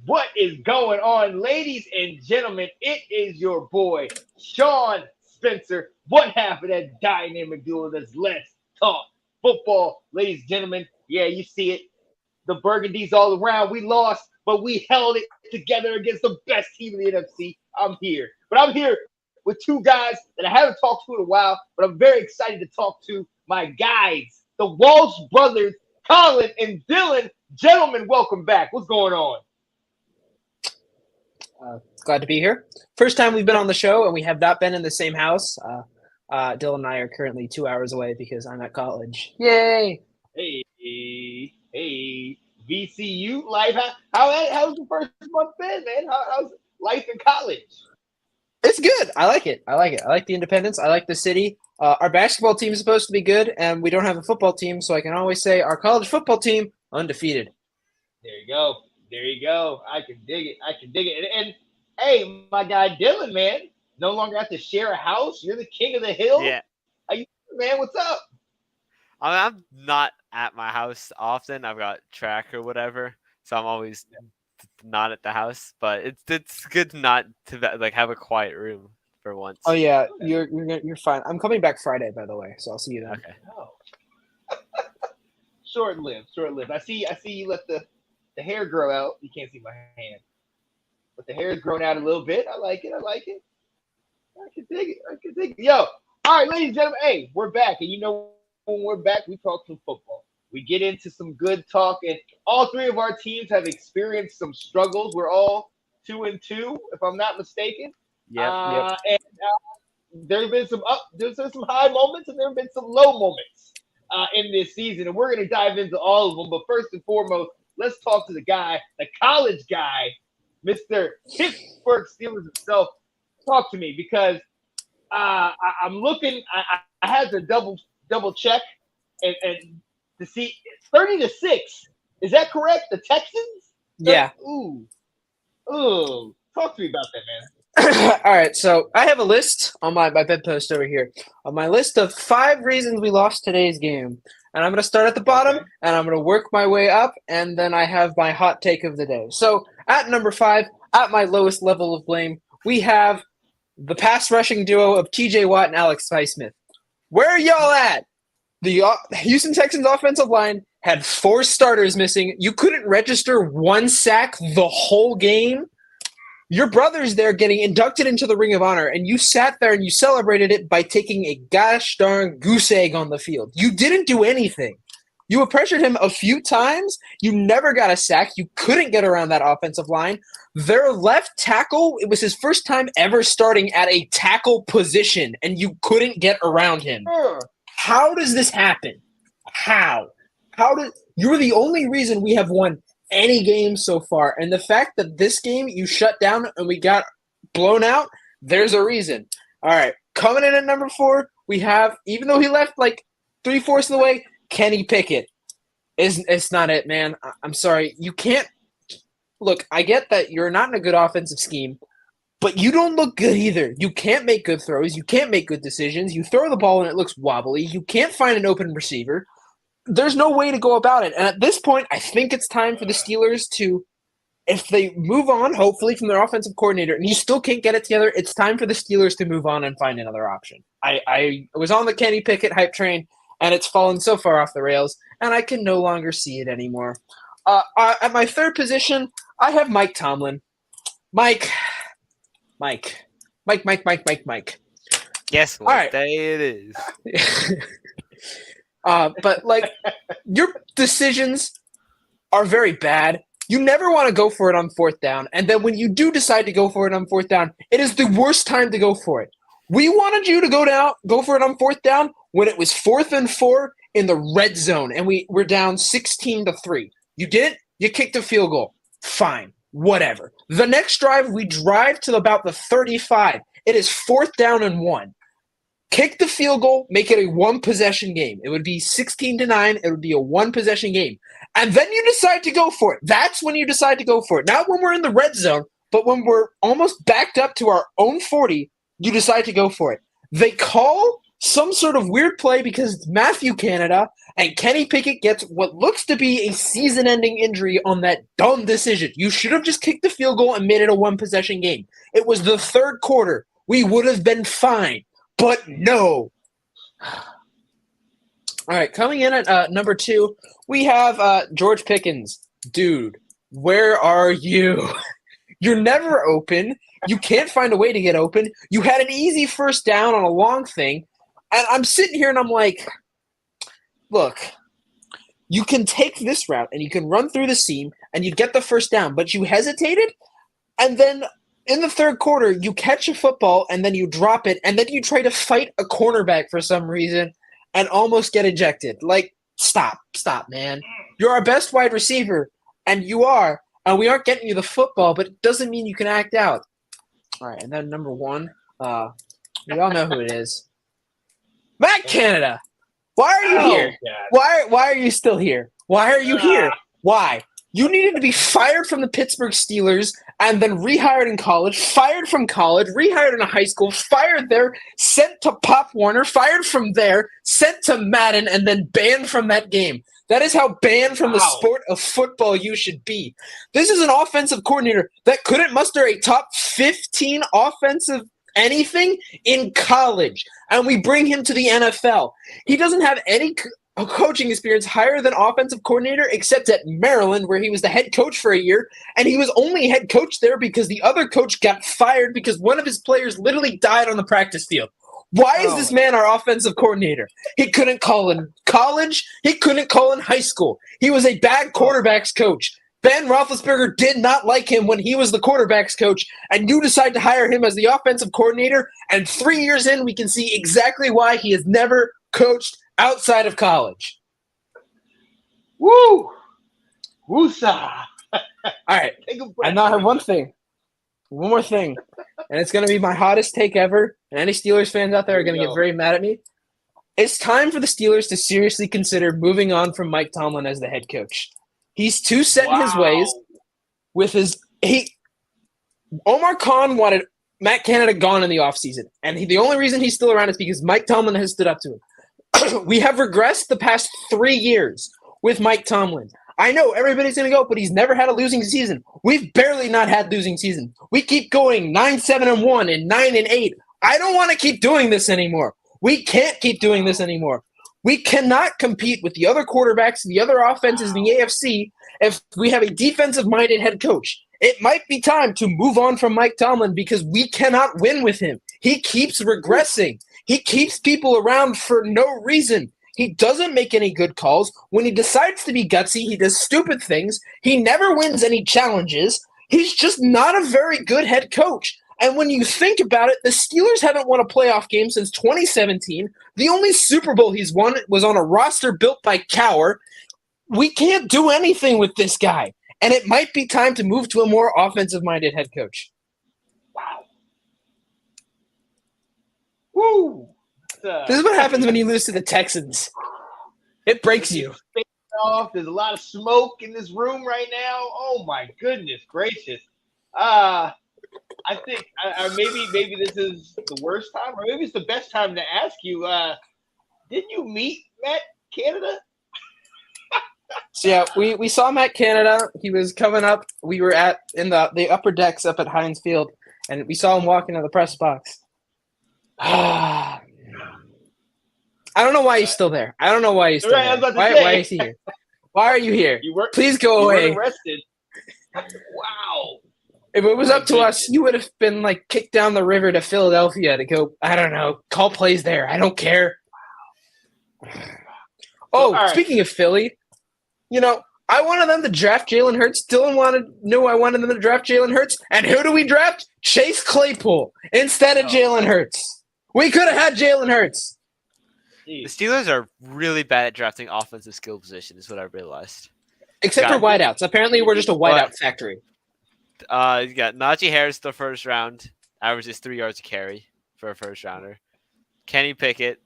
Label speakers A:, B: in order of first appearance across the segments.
A: What is going on, ladies and gentlemen? It is your boy, Sean Spencer, one half of that dynamic duo that's Let's Talk Football. Ladies and gentlemen, yeah, you see it. The Burgundies all around. We lost, but we held it together against the best team in the NFC. I'm here. But I'm here with two guys that I haven't talked to in a while, but I'm very excited to talk to my guides, the Walsh Brothers, Collin and Dylan. Gentlemen, welcome back. What's going on?
B: Glad to be here. First time we've been on the show, and we have not been in the same house. Dylan and I are currently 2 hours away because I'm at college. Yay!
A: Hey, VCU life. How's the first month been, man? How's life in college?
B: It's good. I like it. I like the independence. I like the city. Our basketball team is supposed to be good, and we don't have a football team, so I can always say our college football team, undefeated.
A: There you go. I can dig it. And hey, my guy Dylan, man, no longer have to share a house. You're the king of the hill.
C: Yeah.
A: How you doing, man? What's up?
C: I'm not at my house often. I've got track or whatever, so I'm always not at the house. But it's good not to like have a quiet room for once.
B: Oh yeah, you're fine. I'm coming back Friday, by the way, so I'll see you then.
C: Okay.
A: Oh. Short lived. I see you let the hair grow out. You can't see my hand, but the hair is grown out a little bit. I like it. I can dig it. Yo, all right, ladies and gentlemen. Hey, we're back, and you know when we're back, we talk some football. We get into some good talk, and all three of our teams have experienced some struggles. We're all 2-2, if I'm not mistaken.
C: Yep.
A: And there's been some some high moments, and there have been some low moments in this season, and we're going to dive into all of them. But first and foremost, let's talk to the college guy, Mr. Pittsburgh Steelers himself. Talk to me because I'm looking. I had to double check and to see 30-6. Is that correct? The Texans?
B: Yeah.
A: Ooh. Talk to me about that, man.
B: All right, so I have a list on my bedpost over here. On my list of 5 reasons we lost today's game. And I'm going to start at the bottom, and I'm going to work my way up, and then I have my hot take of the day. So at number 5, at my lowest level of blame, we have the pass rushing duo of TJ Watt and Alex Highsmith. Where are y'all at? The Houston Texans offensive line had 4 starters missing. You couldn't register 1 sack the whole game. Your brother's there getting inducted into the Ring of Honor, and you sat there and you celebrated it by taking a gosh darn goose egg on the field. You didn't do anything. You pressured him a few times. You never got a sack. You couldn't get around that offensive line. Their left tackle, it was his first time ever starting at a tackle position, and you couldn't get around him. How does this happen? How? You're the only reason we have won any game so far, and the fact that this game you shut down and we got blown out, there's a reason. All right, coming in at number 4, we have, even though he left like 3/4 of the way, Kenny Pickett. It's not it, man. I'm sorry. You can't look. I get that you're not in a good offensive scheme, but you don't look good either. You can't make good throws. You can't make good decisions. You throw the ball and it looks wobbly. You can't find an open receiver. There's no way to go about it. And at this point, I think it's time for the Steelers to, if they move on, hopefully, from their offensive coordinator, and you still can't get it together, it's time for the Steelers to move on and find another option. I was on the Kenny Pickett hype train, and it's fallen so far off the rails, and I can no longer see it anymore. At my 3rd position, I have Mike Tomlin. Mike.
C: Guess what
B: All right.
C: day it is?
B: But, like, your decisions are very bad. You never want to go for it on 4th down, and then when you do decide to go for it on 4th down, it is the worst time to go for it. We wanted you to go for it on 4th down when it was 4th and 4 in the red zone, and we were down 16-3. You didn't. You kicked a field goal. Fine. Whatever. The next drive, we drive to about the 35. It is 4th down and 1. Kick the field goal, make it a 1-possession game. It would be 16-9. It would be a 1-possession game. And then you decide to go for it. That's when you decide to go for it. Not when we're in the red zone, but when we're almost backed up to our own 40, you decide to go for it. They call some sort of weird play because Matthew Canada and Kenny Pickett gets what looks to be a season-ending injury on that dumb decision. You should have just kicked the field goal and made it a one-possession game. It was the third quarter. We would have been fine, but no. All right, coming in at number 2, we have George Pickens. Dude, where are you? You're never open. You can't find a way to get open. You had an easy first down on a long thing. And I'm sitting here and I'm like, look, you can take this route and you can run through the seam and you get the first down, but you hesitated. And then in the third quarter, you catch a football and then you drop it. And then you try to fight a cornerback for some reason and almost get ejected. Like, stop, man. You're our best wide receiver, and you are. And we aren't getting you the football, but it doesn't mean you can act out. All right, and then number 1, we all know who it is. Matt Canada. Why are you here?
A: God.
B: Why are you still here? Why are you here? Why? You needed to be fired from the Pittsburgh Steelers and then rehired in college, fired from college, rehired in a high school, fired there, sent to Pop Warner, fired from there, sent to Madden, and then banned from that game. That is how banned from the sport of football you should be. This is an offensive coordinator that couldn't muster a top 15 offensive anything in college, and we bring him to the NFL. He doesn't have any coaching experience higher than offensive coordinator except at Maryland, where he was the head coach for a year, and he was only head coach there because the other coach got fired because one of his players literally died on the practice field. Why is this man our offensive coordinator? He couldn't call in college. He couldn't call in high school. He was a bad quarterbacks coach. Ben Roethlisberger did not like him when he was the quarterbacks coach, and you decide to hire him as the offensive coordinator, and 3 years in, we can see exactly why he has never coached outside of college.
A: Woo! Woosah!
B: All right, and now I have one more thing, and it's going to be my hottest take ever, and any Steelers fans out there are going to get very mad at me. It's time for the Steelers to seriously consider moving on from Mike Tomlin as the head coach. He's too set in his ways with his – Omar Khan wanted Matt Canada gone in the offseason, and the only reason he's still around is because Mike Tomlin has stood up to him. We have regressed the past 3 years with Mike Tomlin. I know everybody's going to go, but he's never had a losing season. We've barely not had losing season. We keep going 9-7-1 and 9-8. I don't want to keep doing this anymore. We can't keep doing this anymore. We cannot compete with the other quarterbacks and the other offenses in the AFC if we have a defensive-minded head coach. It might be time to move on from Mike Tomlin because we cannot win with him. He keeps regressing. He keeps people around for no reason. He doesn't make any good calls. When he decides to be gutsy, he does stupid things. He never wins any challenges. He's just not a very good head coach. And when you think about it, the Steelers haven't won a playoff game since 2017. The only Super Bowl he's won was on a roster built by Cowher. We can't do anything with this guy. And it might be time to move to a more offensive-minded head coach.
A: Wow. Woo!
B: This is what happens when you lose to the Texans. It breaks you.
A: There's a lot of smoke in this room right now. Oh, my goodness gracious. I think maybe this is the worst time, or maybe it's the best time to ask you, did you meet Matt Canada?
B: So, yeah, we saw Matt Canada. He was coming up. We were in the upper decks up at Heinz Field, and we saw him walking to the press box. I don't know why he's still there. I don't know why he's still there. Why is he here? Why are you here? Please go away.
A: You were arrested. Wow.
B: If it was up to us, you would have been like kicked down the river to Philadelphia to go, I don't know, call plays there. I don't care. Oh, speaking of Philly, I wanted them to draft Jalen Hurts. Dylan knew I wanted them to draft Jalen Hurts. And who do we draft? Chase Claypool instead of Jalen Hurts. We could have had Jalen Hurts.
C: The Steelers are really bad at drafting offensive skill position, is what I realized.
B: Except for wideouts. Apparently, we're just a wideout factory.
C: You got Najee Harris the first round, averages 3 yards a carry for a first rounder. Kenny Pickett,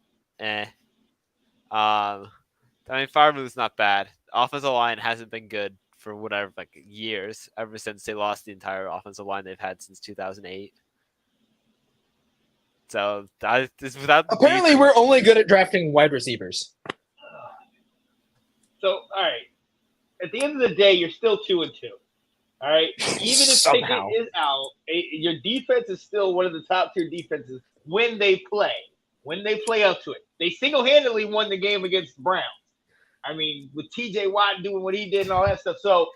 C: Farmouth's not bad. Offensive line hasn't been good for years, ever since they lost the entire offensive line they've had since 2008. So this without
B: Apparently, we're only good at drafting wide receivers.
A: So, all right. At the end of the day, you're still 2-2. All right. Even if Pickett
B: Somehow.
A: is out, your defense is still one of the top tier defenses when they play. When they play up to it, they single-handedly won the game against the Browns. I mean, with T.J. Watt doing what he did and all that stuff. So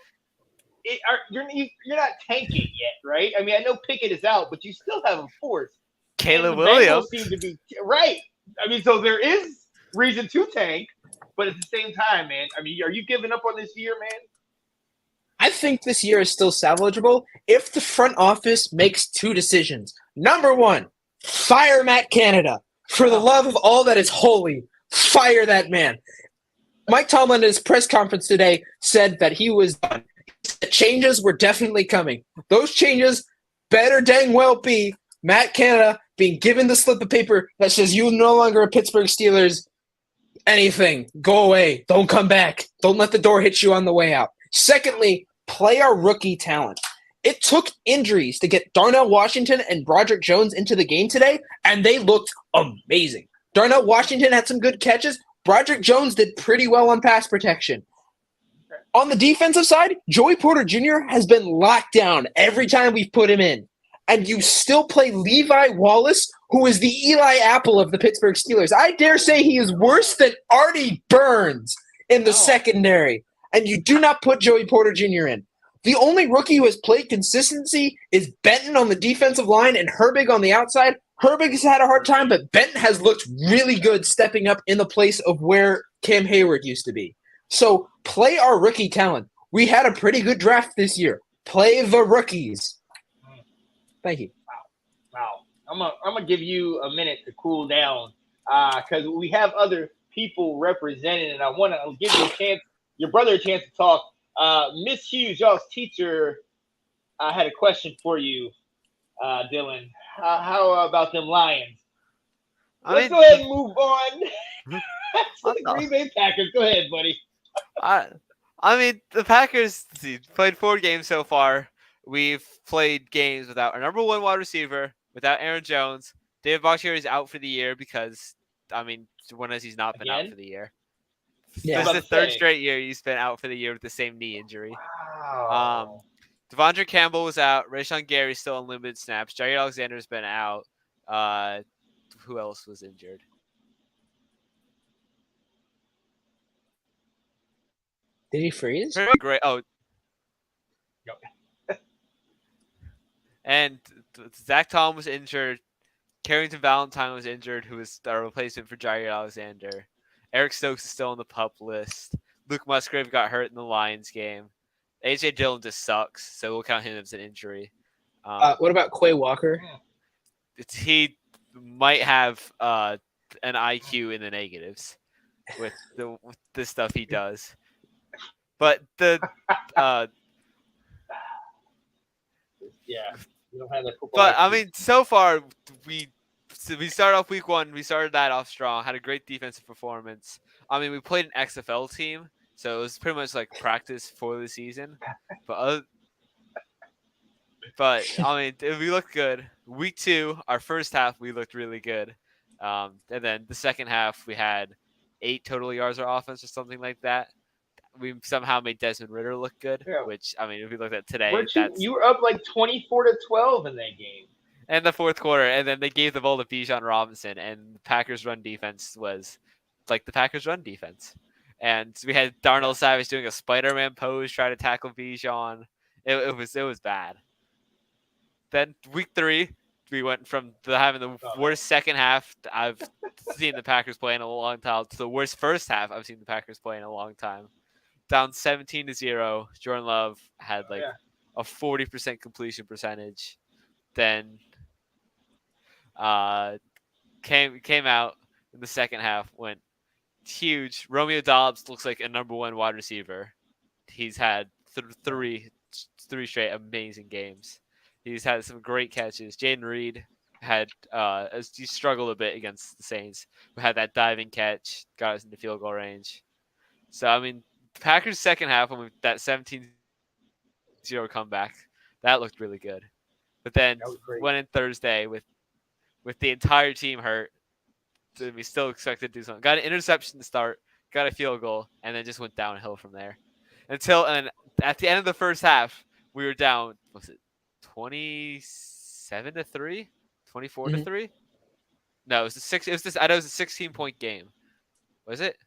A: you're not tanking yet, right? I mean, I know Pickett is out, but you still have a force.
C: Caleb
A: the
C: Williams
A: Bengals seem to be right. I mean, so there is reason to tank, but at the same time, man, I mean, are you giving up on this year, man?
B: I think this year is still salvageable if the front office makes two decisions. Number one, fire Matt Canada. For the love of all that is holy, fire that man. Mike Tomlin in his press conference today said that he was done. The changes were definitely coming. Those changes better dang well be Matt Canada being given the slip of paper that says you're no longer a Pittsburgh Steelers anything. Go away. Don't come back. Don't let the door hit you on the way out. Secondly, play our rookie talent. It took injuries to get Darnell Washington and Broderick Jones into the game today, and they looked amazing. Darnell Washington had some good catches. Broderick Jones did pretty well on pass protection. On the defensive side, Joey Porter Jr. has been locked down every time we've put him in. And you still play Levi Wallace, who is the Eli Apple of the Pittsburgh Steelers. I dare say he is worse than Artie Burns in the secondary. And you do not put Joey Porter Jr. in. The only rookie who has played consistency is Benton on the defensive line and Herbig on the outside. Herbig has had a hard time, but Benton has looked really good stepping up in the place of where Cam Hayward used to be. So play our rookie talent. We had a pretty good draft this year. Play the rookies. Thank you.
A: Wow. I'm gonna give you a minute to cool down because we have other people represented, and I want to give you a chance, your brother, a chance to talk. Miss Hughes, y'all's teacher, had a question for you, Dylan. How about them Lions? Let's go ahead and move on to the Green Bay Packers. Go ahead, buddy.
C: I mean, the Packers played 4 games so far. We've played games without our number 1 wide receiver, without Aaron Jones. David Bakhtiari is out for the year because, I mean, when has he not been out for the year?
B: Yeah.
C: This is the 3rd straight year he's been out for the year with the same knee injury.
A: Wow.
C: Devondre Campbell was out. Rashawn Gary's still on limited snaps. Jair Alexander's been out. Who else was injured?
B: Did he freeze?
C: Great. Oh. And Zach Tom was injured. Carrington Valentine was injured, who was a replacement for Jair Alexander. Eric Stokes is still on the PUP list. Luke Musgrave got hurt in the Lions game. A.J. Dillon just sucks, so we'll count him as an injury.
B: What about Quay Walker?
C: He might have an IQ in the negatives with the stuff he does. But the
A: we don't have that football.
C: But I mean, so far we started off week 1. We started that off strong. Had a great defensive performance. I mean, we played an XFL team, so it was pretty much like practice for the season. But I mean, we looked good. Week 2, our first half, we looked really good. And then the second half, we had 8 total yards of offense or something like that. We somehow made Desmond Ridder look good, which, I mean, if we looked at today,
A: you were up like 24-12 in that game.
C: And the fourth quarter, and then they gave the ball to Bijan Robinson, and the Packers' run defense was like the Packers' run defense. And we had Darnell Savage doing a Spider-Man pose, trying to tackle Bijan. It was bad. Then week 3, we went from having the worst second half I've seen the Packers play in a long time to the worst first half I've seen the Packers play in a long time. Down 17-0. Jordan Love had a 40% completion percentage. Then came out in the second half, went huge. Romeo Dobbs looks like a number 1 wide receiver. He's had three straight amazing games. He's had some great catches. Jaden Reed had he struggled a bit against the Saints. We had that diving catch, got us into field goal range. So I mean, the Packers' second half, when that 17-0 comeback, that looked really good. But then went in Thursday with with the entire team hurt. We still expected to do something. Got an interception to start, got a field goal, and then just went downhill from there. And at the end of the first half, we were down. Was it 27-3, 24-3? No, it was a six. It was this. I know it was a 16-point game. Was it?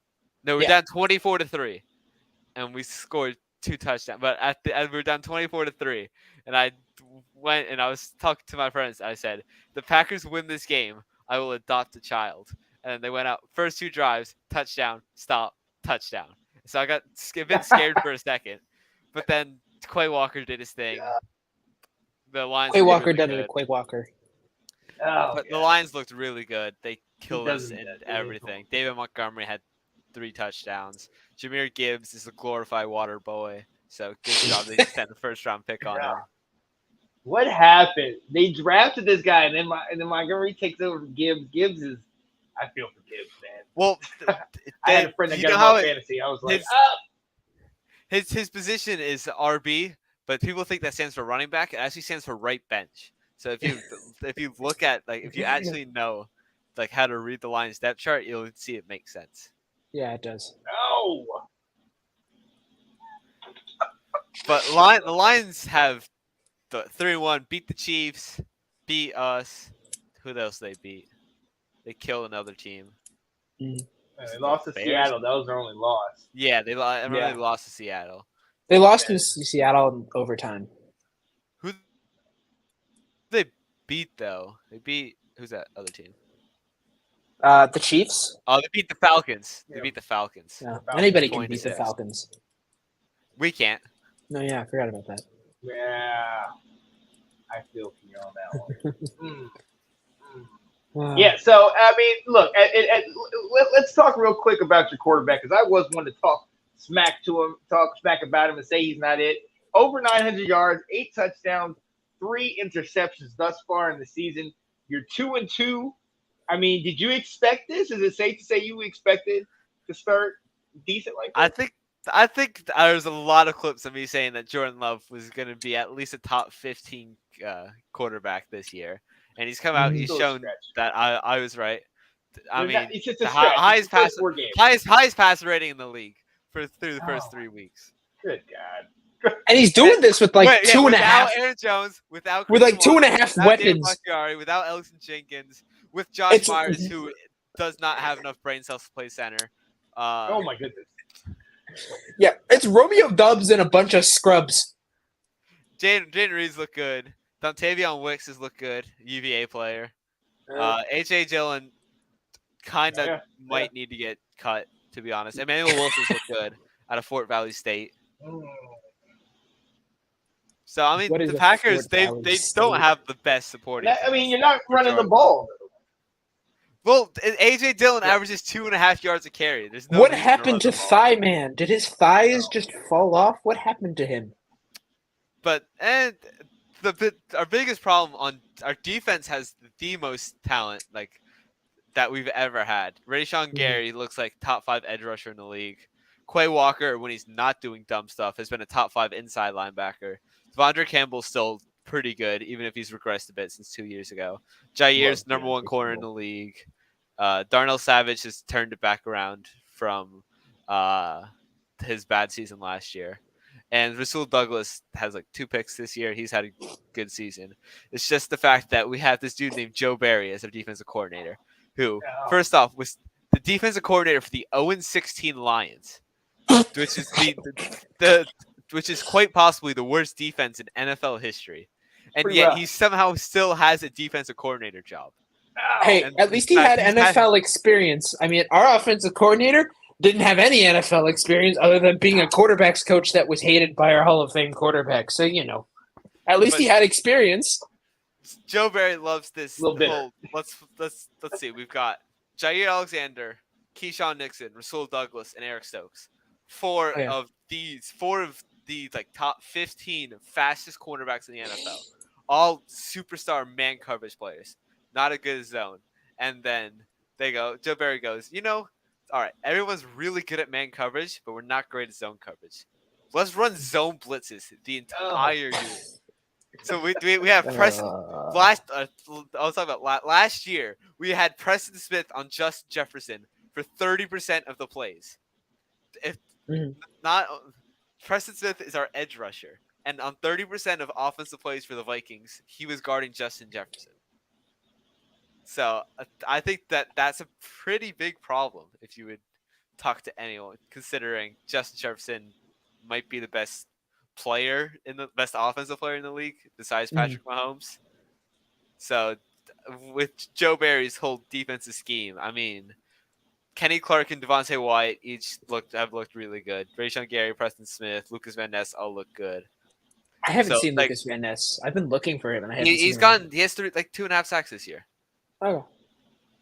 C: No, we're down 24-3, and we scored 2 touchdowns. But at the end, we were down 24-3, and I went and I was talking to my friends. I said, "The Packers win this game, I will adopt a child." And then they went out first 2 drives, touchdown, stop, touchdown. So I got a bit scared for a second, but then Quay Walker did his thing. The Lions.
B: Quay Walker
C: really
B: did
C: good.
B: it. Quay Walker.
C: But the Lions looked really good. They killed us
A: doesn't
C: in
A: that?
C: everything. David Montgomery had 3 touchdowns. Jameer Gibbs is a glorified water boy. So good job. They sent the first round pick on him.
A: What happened? They drafted this guy, and then Montgomery takes over from Gibbs. Gibbs is. I feel for Gibbs, man.
C: Well,
A: I had a friend that got him on fantasy. I was like,
C: his position is RB, but people think that stands for running back. It actually stands for right bench. So if you look at if you actually know how to read the Lions depth chart, you'll see it makes sense.
B: Yeah, it does.
A: no.
C: But the Lions have the 3-1, beat the Chiefs, beat us. Who else they beat? They killed another team.
A: They lost to Seattle. That was their only loss.
C: Yeah, they lost to Seattle.
B: They lost to Seattle in overtime.
C: Who they beat though? They beat who's that other team?
B: The Chiefs.
C: Oh, they beat the Falcons.
A: Yeah.
C: They beat the Falcons.
B: Yeah. Anybody can beat the
C: 26.
B: Falcons.
C: We can't.
B: No, yeah, I forgot about that.
A: Yeah. I feel for you on that one.
B: Wow.
A: Yeah, so, I mean, look, let's talk real quick about your quarterback, because I was one to talk smack about him and say he's not it. Over 900 yards, 8 touchdowns, 3 interceptions thus far in the season. You're 2-2. I mean, did you expect this? Is it safe to say you expected to start decent like that?
C: I think there's a lot of clips of me saying that Jordan Love was going to be at least a top 15 quarterback this year. And he's come out. He's shown that I was right. I mean,
A: it's just
C: the
A: a stretch.
C: highest passer rating in the league through the first 3 weeks.
A: Good God.
B: And he's doing this with like 2.5.
C: Without Aaron Jones, with like
B: 2.5 weapons.
C: Montgomery, without Ellison Jenkins, with Josh Myers, who does not have enough brain cells to play center.
A: Oh my goodness.
B: Yeah, it's Romeo Dubs and a bunch of scrubs.
C: Jaden Reed's look good. Dontavion Wicks has looked good. UVA player. H.A. Dillon kind of might need to get cut, to be honest. Emmanuel Wilson's looked good out of Fort Valley State. So, I mean, the Packers, they don't have the best supporting.
A: I mean, you're not running the ball.
C: Well, A.J. Dillon averages 2.5 yards a carry. There's no
B: what happened to Thigh Man? Did his thighs just fall off? What happened to him?
C: But our biggest problem on our defense has the most talent that we've ever had. Rashawn Gary looks like top 5 edge rusher in the league. Quay Walker, when he's not doing dumb stuff, has been a top 5 inside linebacker. Devondre Campbell's still pretty good, even if he's regressed a bit since 2 years ago. Jair's number 1 corner in the league. Darnell Savage has turned it back around from his bad season last year. And Rasul Douglas has 2 picks this year. He's had a good season. It's just the fact that we have this dude named Joe Barry as our defensive coordinator, who, first off, was the defensive coordinator for the 0-16 Lions, which is which is quite possibly the worst defense in NFL history. And yet he somehow still has a defensive coordinator job.
B: Hey, at least he had NFL experience. I mean, our offensive coordinator didn't have any NFL experience other than being a quarterbacks coach that was hated by our Hall of Fame quarterback. So, at least he had experience.
C: Joe Barry loves this
A: whole.
C: Let's see. We've got Jair Alexander, Keyshawn Nixon, Rasul Douglas, and Eric Stokes. Four of the top 15 fastest cornerbacks in the NFL. All superstar man coverage players. Not a good zone. And then Joe Barry goes, all right, everyone's really good at man coverage, but we're not great at zone coverage. Let's run zone blitzes the entire year. So we have Preston last. I was talking about last year. We had Preston Smith on Justin Jefferson for 30% of the plays. If not, Preston Smith is our edge rusher, and on 30% of offensive plays for the Vikings, he was guarding Justin Jefferson. So I think that's a pretty big problem if you would talk to anyone, considering Justin Jefferson might be the best offensive player in the league besides Patrick Mahomes. So with Joe Barry's whole defensive scheme, I mean, Kenny Clark and Devontae Wyatt each have looked really good. Rashawn Gary, Preston Smith, Lucas Van Ness all look good.
B: I haven't seen Lucas Van Ness. I've been looking for him, and I haven't
C: He has 2.5 sacks this year.
B: Oh,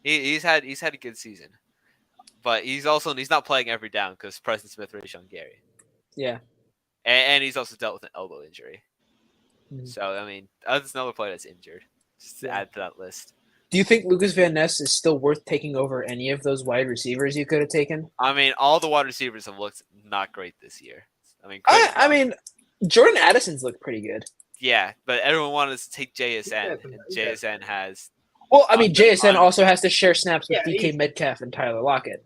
C: he's had a good season, but he's not playing every down because Preston Smith, Rashawn Gary.
B: Yeah,
C: and he's also dealt with an elbow injury. So I mean, that's another player that's injured. Just to add to that list.
B: Do you think Lucas Van Ness is still worth taking over any of those wide receivers you could have taken?
C: I mean, all the wide receivers have looked not great this year.
B: I mean, Jordan Addison's looked pretty good.
C: Yeah, but everyone wanted to take JSN, and JSN has.
B: Well, I mean, JSN also has to share snaps with DK Metcalf and Tyler Lockett.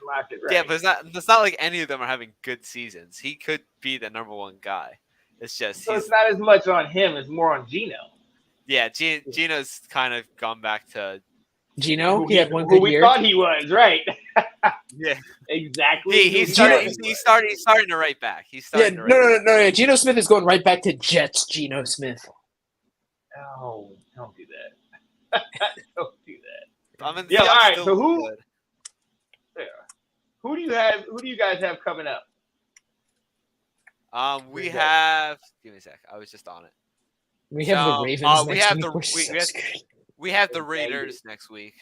A: Right.
C: Yeah, but it's not like any of them are having good seasons. He could be the number one guy. It's just
A: it's not as much on him; it's more on Geno.
C: Yeah, Geno's kind of gone back to
B: Geno. He had one good year.
A: We thought he was right.
C: Yeah,
A: exactly.
C: He's starting to right back.
B: No. Geno Smith is going right back to Jets. Geno Smith.
A: Oh, don't do that. Don't do that.
C: I mean,
A: all right. So who do you guys have coming up?
C: We have. Give me a sec. I was just on it.
B: We have the Ravens.
C: We have the Raiders next week.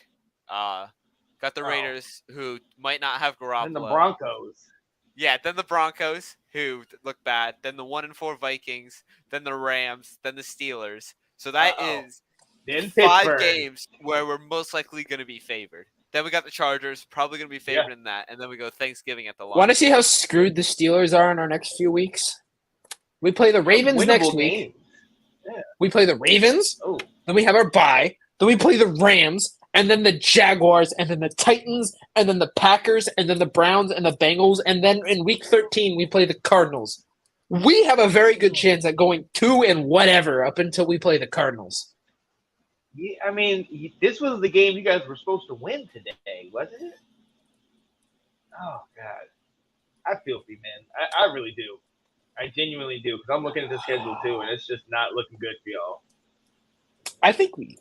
C: Got the Raiders who might not have Garoppolo.
A: And the Broncos.
C: Yeah, then the Broncos who look bad. Then the 1-4 Vikings. Then the Rams. Then the Steelers. So that is
A: then
C: 5 games where we're most likely going to be favored. Then we got the Chargers, probably going to be favored in that. And then we go Thanksgiving at the line.
B: Want to see how screwed the Steelers are in our next few weeks? We play the Ravens next week. Yeah. We play the Ravens.
A: Oh.
B: Then we have our bye. Then we play the Rams, and then the Jaguars, and then the Titans, and then the Packers, and then the Browns, and the Bengals, and then in Week 13 we play the Cardinals. We have a very good chance at going 2-whatever up until we play the Cardinals.
A: Yeah, I mean, this was the game you guys were supposed to win today, wasn't it? Oh God, I feel for you, man. I really do. I genuinely do, because I'm looking at the schedule too, and it's just not looking good for y'all.
B: I think we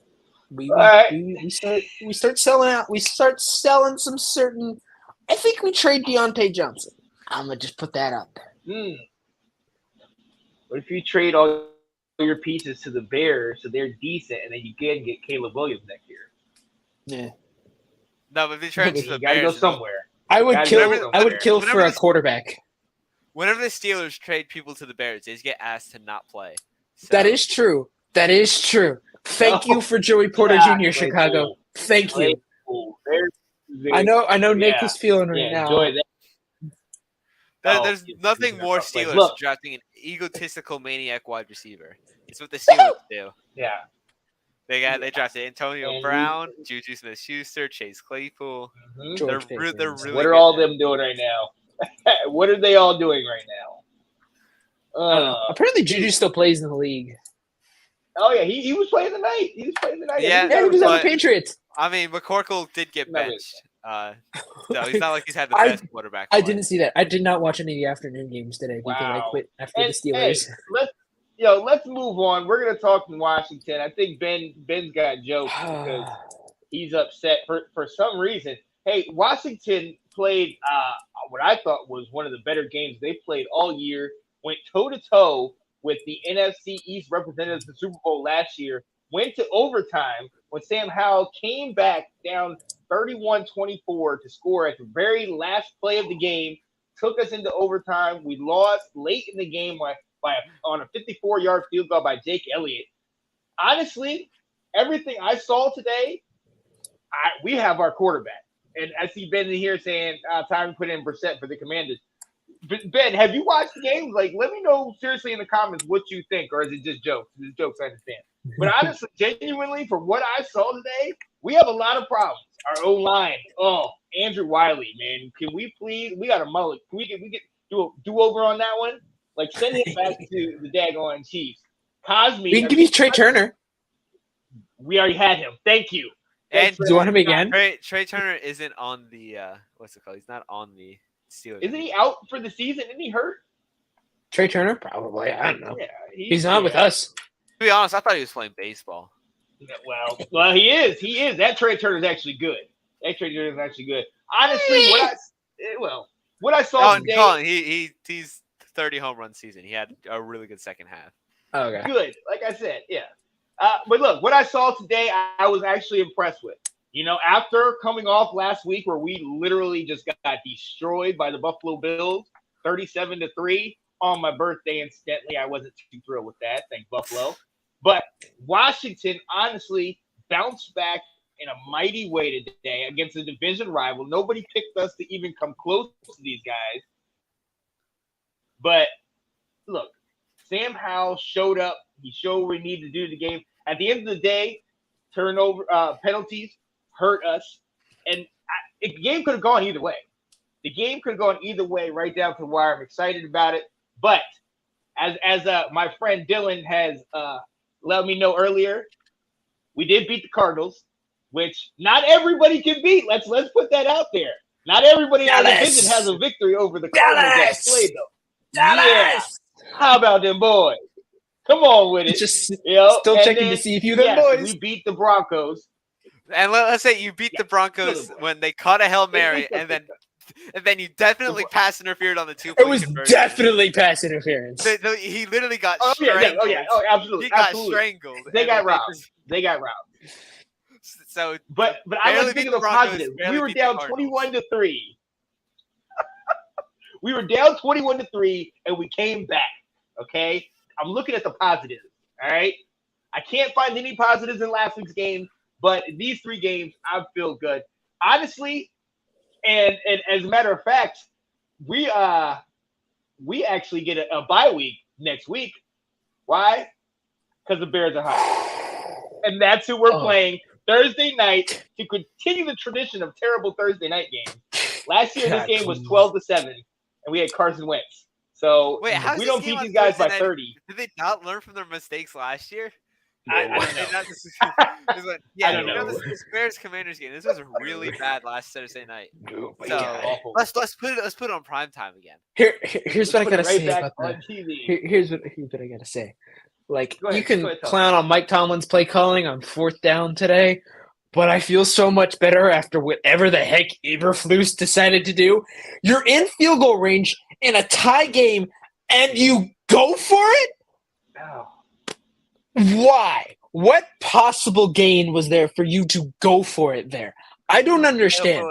B: start selling out. We start selling some certain. I think we trade Deontay Johnson. I'm gonna just put that out there.
A: What if you trade all your pieces to the Bears so they're decent, and then you can get Caleb Williams next year?
B: Yeah.
C: No, but if you trade to the
A: Bears,
C: Bears,
A: go somewhere.
B: I would kill for a quarterback.
C: Whenever the Steelers trade people to the Bears, they just get asked to not play. So.
B: That is true. Thank you for Joey Porter Jr. Chicago.
A: Cool.
B: Thank you.
A: Cool.
B: I know Nick is feeling right now.
A: Enjoy that.
C: There's nothing more Steelers drafting an egotistical maniac wide receiver. It's what the Steelers do.
A: Yeah.
C: They drafted Antonio Brown, Juju Smith-Schuster, Chase Claypool.
A: Mm-hmm.
C: They're really
A: what are all them doing right now? What are they all doing right now?
B: Apparently, Juju still plays in the league.
A: Oh yeah, he was playing tonight. He
B: was on the Patriots.
C: I mean, McCorkle did get benched. So he's not like he's had the best quarterback.
B: I didn't see that. I did not watch any of the afternoon games today because I quit after the Steelers.
A: Hey, let's move on. We're gonna talk in Washington. I think Ben's got jokes because he's upset for some reason. Hey, Washington played what I thought was one of the better games they played all year. Went toe-to-toe with the NFC East representatives of the Super Bowl last year. Went to overtime when Sam Howell came back down 31-24 to score at the very last play of the game. Took us into overtime. We lost late in the game on a 54-yard field goal by Jake Elliott. Honestly, everything I saw today, we have our quarterback. And I see Ben here saying time to put in Brissett for the Commanders. Ben, have you watched the game? Like, let me know seriously in the comments what you think, or is it just jokes? If it's jokes, I understand. But honestly, genuinely, from what I saw today, we have a lot of problems. Our O line, Andrew Wiley, man, can we please? We got a mullet. Can we get do over on that one? Like, send him back to the daggone Chiefs. Cosme,
B: We can give you Trey Turner.
A: we already had him. Thank you.
C: And
B: Do you want him again?
C: Trey Turner isn't on the what's it called? He's not on the Steelers.
A: Isn't he out for the season? Isn't he hurt?
B: Trey Turner? Probably. I don't know.
A: Yeah,
B: He's not with us.
C: To be honest, I thought he was playing baseball.
A: Well, he is. He is. That Trey Turner is actually good. Honestly, what I saw today.
C: Colin, he's 30 home run season. He had a really good second half.
B: Okay.
A: Good. Like I said, yeah. But look, what I saw today, I was actually impressed with. You know, after coming off last week where we literally just got destroyed by the Buffalo Bills, 37-3 on my birthday. Incidentally, I wasn't too thrilled with that. Thank Buffalo. But Washington honestly bounced back in a mighty way today against a division rival. Nobody picked us to even come close to these guys. But look, Sam Howell showed up. He showed what we needed to do in the game. At the end of the day, turnover penalties hurt us. And the game could have gone either way. Right down to the wire. I'm excited about it. But as my friend Dylan has let me know earlier, we did beat the Cardinals, which not everybody can beat. Let's put that out there. Not everybody in our division has a victory over the Cardinals that played, though.
B: Dallas!
A: Yeah. How about them boys? Come on with it.
B: Just still checking to see if you them boys.
A: We beat the Broncos.
C: And let's say you beat the Broncos when they caught a Hail Mary, and then you definitely pass interfered on the 2-point
B: It was
C: conversion.
B: definitely pass interference.
C: He literally got
A: strangled.
C: Absolutely. He got strangled.
A: They got robbed.
C: So,
A: but I like thinking of the positive. We were down 21-3. We were down 21-3, and we came back. Okay, I'm looking at the positives. All right, I can't find any positives in last week's game, but these 3 games, I feel good. Honestly, and as a matter of fact, we actually get a bye week next week. Why? Because the Bears are hot, and that's who we're playing Thursday night to continue the tradition of terrible Thursday night games. Last year, this game was 12-7, and we had Carson Wentz. So
C: wait,
A: we don't beat these guys by 30.
C: Did they not learn from their mistakes last year?
A: I don't know.
C: I don't know. This Bears Commanders game. This was really bad last Thursday night.
B: Oh my
C: so
B: God.
C: let's put it on prime time again.
B: Here's what I gotta say about that. Here's what I gotta say. Like, you can clown on Mike Tomlin's play calling on 4th down today, but I feel so much better after whatever the heck Eberflus decided to do. You're in field goal range in a tie game, and you go for it?
A: Oh.
B: Why? What possible gain was there for you to go for it there? I don't understand.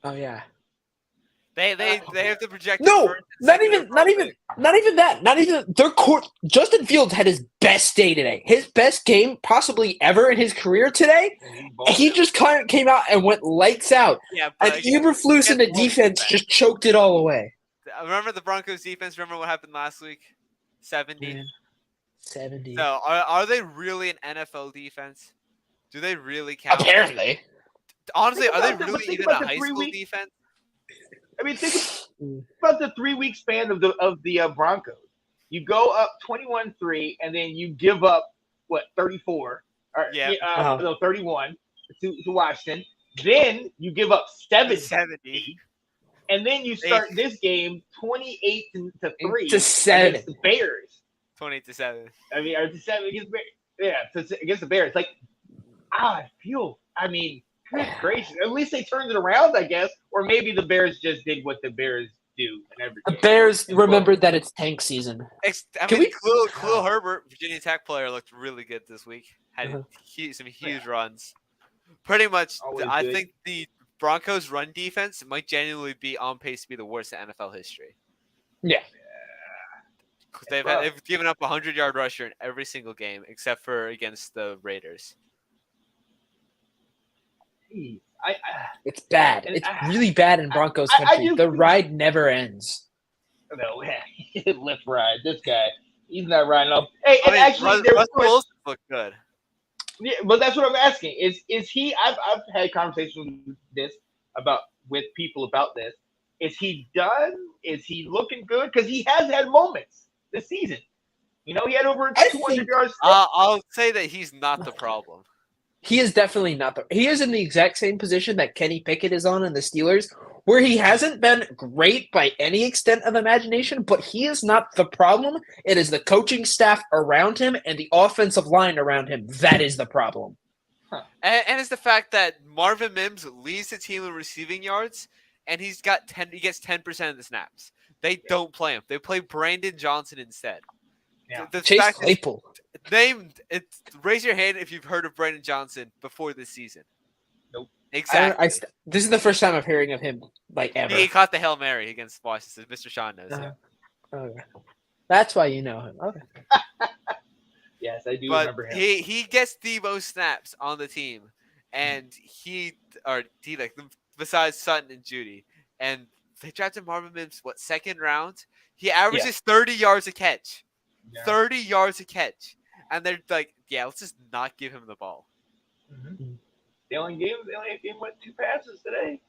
B: Oh yeah.
C: They have to project.
B: No, not even that. Not even their court. Justin Fields had his best day today. His best game possibly ever in his career today. He just kind of came out and went lights out.
C: Yeah,
B: and Eberflus and the defense just choked it all away.
C: Remember the Broncos defense? Remember what happened last week? 70.
B: Man. 70.
C: So are they really an NFL defense? Do they really count?
B: Apparently.
C: Honestly, are they really even a high school defense?
A: I mean, think about the 3-week span of the Broncos. You go up 21-3, and then you give up 34? No, 31 to Washington. Then you give up 70. And then you start this game 28-3
B: to 7
A: against the Bears.
C: 28-7.
A: I mean, or to 7 against the Bears. Yeah, against the Bears. Like, good gracious. At least they turned it around, I guess. Or maybe the Bears just did what the Bears do in every game.
B: The Bears remembered that it's tank season.
C: Khalil Herbert, Virginia Tech player, looked really good this week. Had some huge runs. Pretty much, I think the Broncos' run defense might genuinely be on pace to be the worst in NFL history.
B: Yeah.
C: They've given up a 100-yard rusher in every single game except for against the Raiders.
B: It's bad.
A: And
B: It's really bad in Broncos country. The ride never ends.
A: No, lift ride. This guy, he's not riding off. Hey,
C: I
A: and
C: mean,
A: actually,
C: Russell Wilson looked good.
A: Yeah, but that's what I'm asking. Is he? I've had conversations with people about this. Is he done? Is he looking good? Because he has had moments this season. You know, he had over 200 yards.
C: I'll say that he's not the problem.
B: He is definitely not the. He is in the exact same position that Kenny Pickett is on in the Steelers, where he hasn't been great by any extent of imagination, but he is not the problem. It is the coaching staff around him and the offensive line around him that is the problem.
C: Huh. And it's the fact that Marvin Mims leads the team in receiving yards, and he gets 10% of the snaps. They don't play him. They play Brandon Johnson instead.
B: Yeah. Chase Claypool.
C: Raise your hand if you've heard of Brandon Johnson before this season.
A: Nope.
C: Exactly.
B: This is the first time I'm hearing of him, like, ever.
C: He caught the Hail Mary against Washington. Mr. Sean knows him.
B: Okay. That's why you know him. Okay.
A: Yes, I do remember him.
C: He gets the most snaps on the team, and besides Sutton and Judy, and they drafted Marvin Mims, second round? He averages 30 yards a catch. Yeah. 30 yards a catch. And they're like, yeah, let's just not give him the ball.
A: Mm-hmm. They only gave him 2 passes today.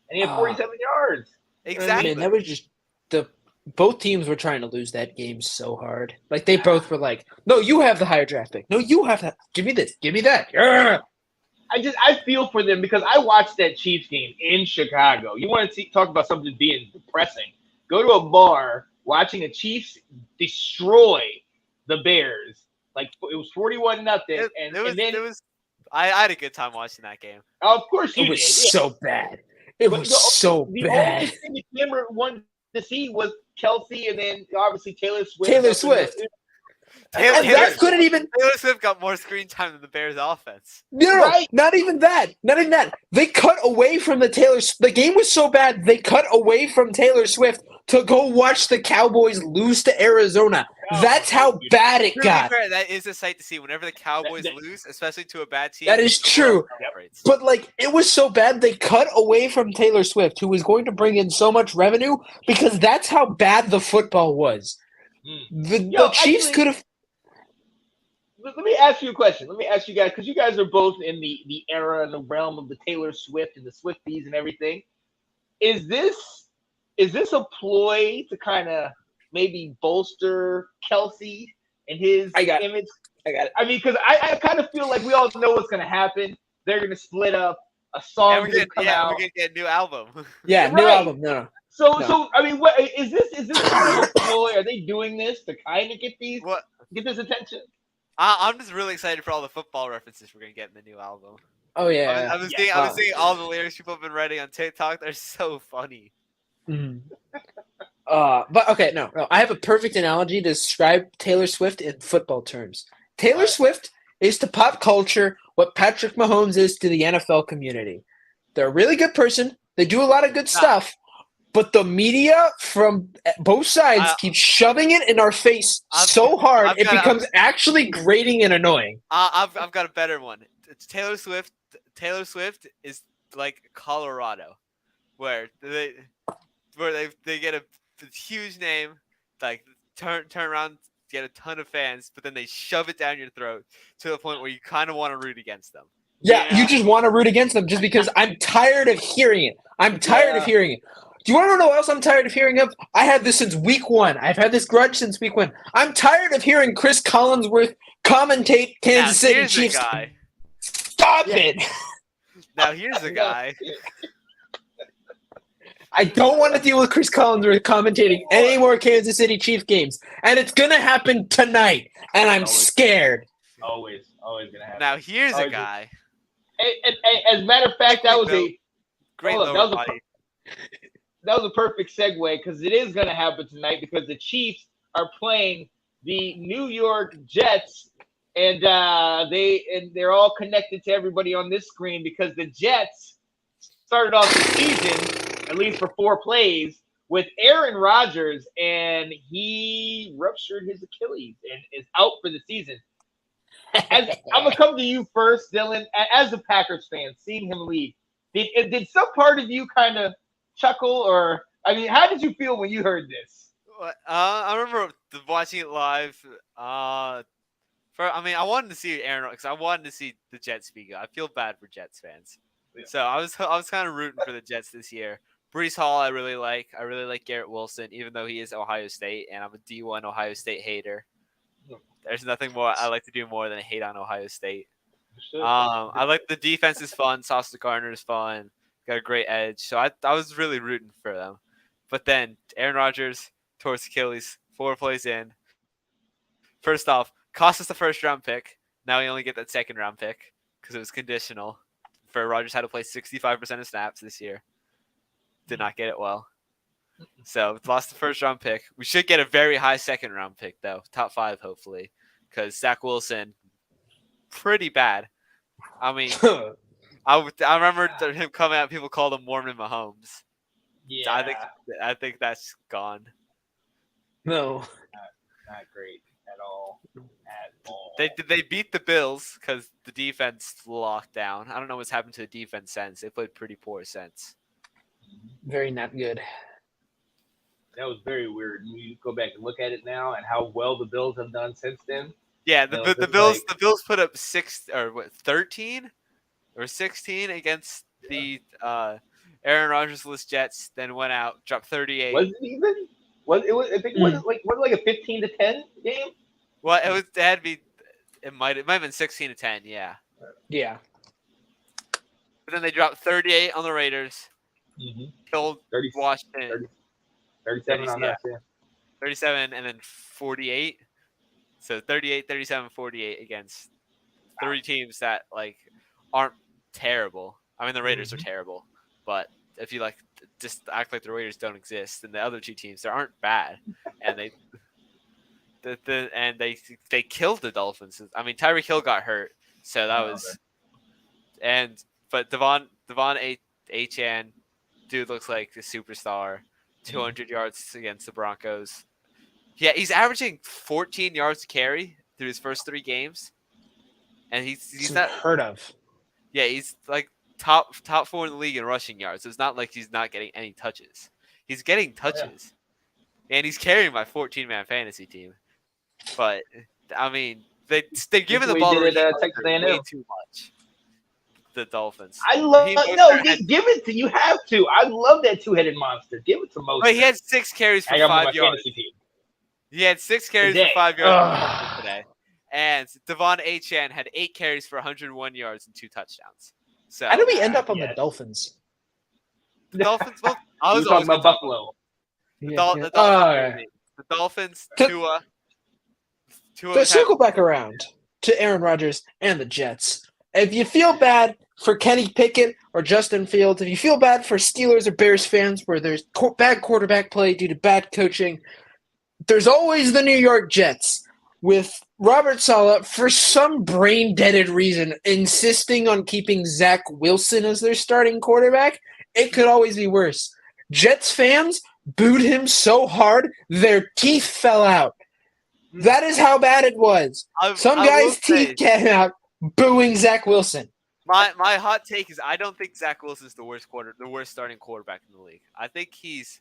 A: And he had 47 yards.
C: Exactly.
B: Man, that was just both teams were trying to lose that game so hard. Like, they both were like, no, you have the higher draft pick. No, you have that. Give me this. Give me that. Yeah.
A: I feel for them because I watched that Chiefs game in Chicago. You want to talk about something being depressing. Go to a bar watching the Chiefs destroy the Bears. Like, it was 41-0.
C: I had a good time watching that game.
A: Of course you did.
B: It was so bad. It was so bad.
A: The only thing Cameron wanted to see was Kelsey and then obviously Taylor Swift.
B: Taylor Swift
C: got more screen time than the Bears offense.
B: No, right? Not even that. They cut away from the game was so bad, they cut away from Taylor Swift to go watch the Cowboys lose to Arizona. That's how bad it got.
C: Fair, that is a sight to see whenever the Cowboys lose, especially to a bad team.
B: That is true. But, it was so bad, they cut away from Taylor Swift, who was going to bring in so much revenue, because that's how bad the football was. The Chiefs could have...
A: Let me ask you a question. Let me ask you guys, because you guys are both in the era and the realm of the Taylor Swift and the Swifties and everything. Is this a ploy to kind of maybe bolster Kelsey and his image?
B: I got it.
A: I mean, because I kind of feel like we all know what's going to happen. They're going to split up. A song
C: we're going to get a new album.
B: Yeah, new album. No.
A: So I mean, what is this a ploy? Are they doing this to kind of get this attention?
C: I'm just really excited for all the football references we're going to get in the new album.
B: Oh, yeah.
C: I was seeing all the lyrics people have been writing on TikTok. They're so funny.
B: Mm-hmm. But okay, no. I have a perfect analogy to describe Taylor Swift in football terms. Taylor Swift is to pop culture what Patrick Mahomes is to the NFL community. They're a really good person. They do a lot of good stuff. But the media from both sides keeps shoving it in our face so hard it becomes actually grating and annoying.
C: I've got a better one. It's Taylor Swift. Taylor Swift is like Colorado, where they get a huge name, like turn around, get a ton of fans, but then they shove it down your throat to the point where you kind of want to root against them.
B: Yeah, you just want to root against them just because I'm tired of hearing it. I'm tired of hearing it. Do you want to know what else I'm tired of hearing of? I had this since week 1. I've had this grudge since week 1. I'm tired of hearing Chris Collinsworth commentate Kansas City Chiefs.
C: Guy.
B: Stop it!
C: Now here's a guy.
B: I don't want to deal with Chris Collinsworth commentating any more Kansas City Chiefs games. And it's going to happen tonight. And I'm scared.
A: Always going to happen.
C: Now here's a guy.
A: As a matter of fact, that was a
C: great
A: that was a perfect segue because it is going to happen tonight because the Chiefs are playing the New York Jets, and they're all connected to everybody on this screen because the Jets started off the season, at least for 4 plays, with Aaron Rodgers, and he ruptured his Achilles and is out for the season. I'm going to come to you first, Dylan. As a Packers fan, seeing him leave, Did some part of you kind of chuckle, or I mean, how did you feel when you heard this?
C: I remember watching it live. I wanted to see Aaron because I wanted to see the Jets be good. I feel bad for Jets fans, so I was kind of rooting for the Jets this year. Brees Hall, I really like. I really like Garrett Wilson, even though he is Ohio State, and I'm a D1 Ohio State hater. There's nothing more I like to do more than hate on Ohio State. I like the defense is fun. Sauce Gardner is fun. Got a great edge, so I was really rooting for them. But then Aaron Rodgers tore his Achilles 4 plays in. First off, cost us the first round pick. Now we only get that second round pick because it was conditional. For Rodgers had to play 65% of snaps this year. Did not get it well. So lost the first round pick. We should get a very high second round pick though, top 5 hopefully, because Zach Wilson, pretty bad. I mean, I remember him coming out. People called him Mormon Mahomes.
A: Yeah,
C: I think that's gone.
B: No.
A: not great at all.
C: They beat the Bills because the defense locked down. I don't know what's happened to the defense since. They played pretty poor since.
B: Very not good.
A: That was very weird. You go back and look at it now, and how well the Bills have done since then.
C: Yeah, the Bills put up 13 or 16 against the Aaron Rodgers-less Jets. Then went out, dropped 38.
A: Was it even? Was it like a 15-10 game?
C: Well, it had to be. It might have been 16-10. Yeah.
B: Yeah.
C: But then they dropped 38 on the Raiders.
A: Mm-hmm.
C: Killed Washington.
A: 37 on that. Yeah.
C: 37 and then 48. So 38, 37, 48 against 3 teams that aren't terrible. I mean, the Raiders are terrible, but if you just act like the Raiders don't exist, then the other 2 teams that aren't bad, and they killed the Dolphins. I mean, Tyreek Hill got hurt, so that was, but Devon Achane, dude looks like a superstar. 200 yards against the Broncos. Yeah, he's averaging 14 yards to carry through his first 3 games, and he's not
B: heard of.
C: Yeah, he's top 4 in the league in rushing yards. So it's not like he's not getting any touches. He's getting touches, and he's carrying my 14-man fantasy team. But I mean, they're giving the ball way too much. The Dolphins.
A: Give it to you. Have to. I love that 2-headed monster. Give it to Mostert.
C: But he had 6 carries for 5 yards. He had 6 carries for 5 yards today. And Devon Achane had 8 carries for 101 yards and 2 touchdowns. So
B: how did we end up on the Dolphins?
C: The Dolphins. Well, I was
A: talking about Buffalo.
C: The Dolphins. Tua.
B: So circle back around to Aaron Rodgers and the Jets. If you feel bad for Kenny Pickett or Justin Fields, if you feel bad for Steelers or Bears fans where there's bad quarterback play due to bad coaching, there's always the New York Jets with Robert Saleh, for some brain-deaded reason, insisting on keeping Zach Wilson as their starting quarterback. It could always be worse. Jets fans booed him so hard their teeth fell out. That is how bad it was. Some guy's teeth came out booing Zach Wilson.
C: My hot take is I don't think Zach Wilson's the worst starting quarterback in the league. I think he's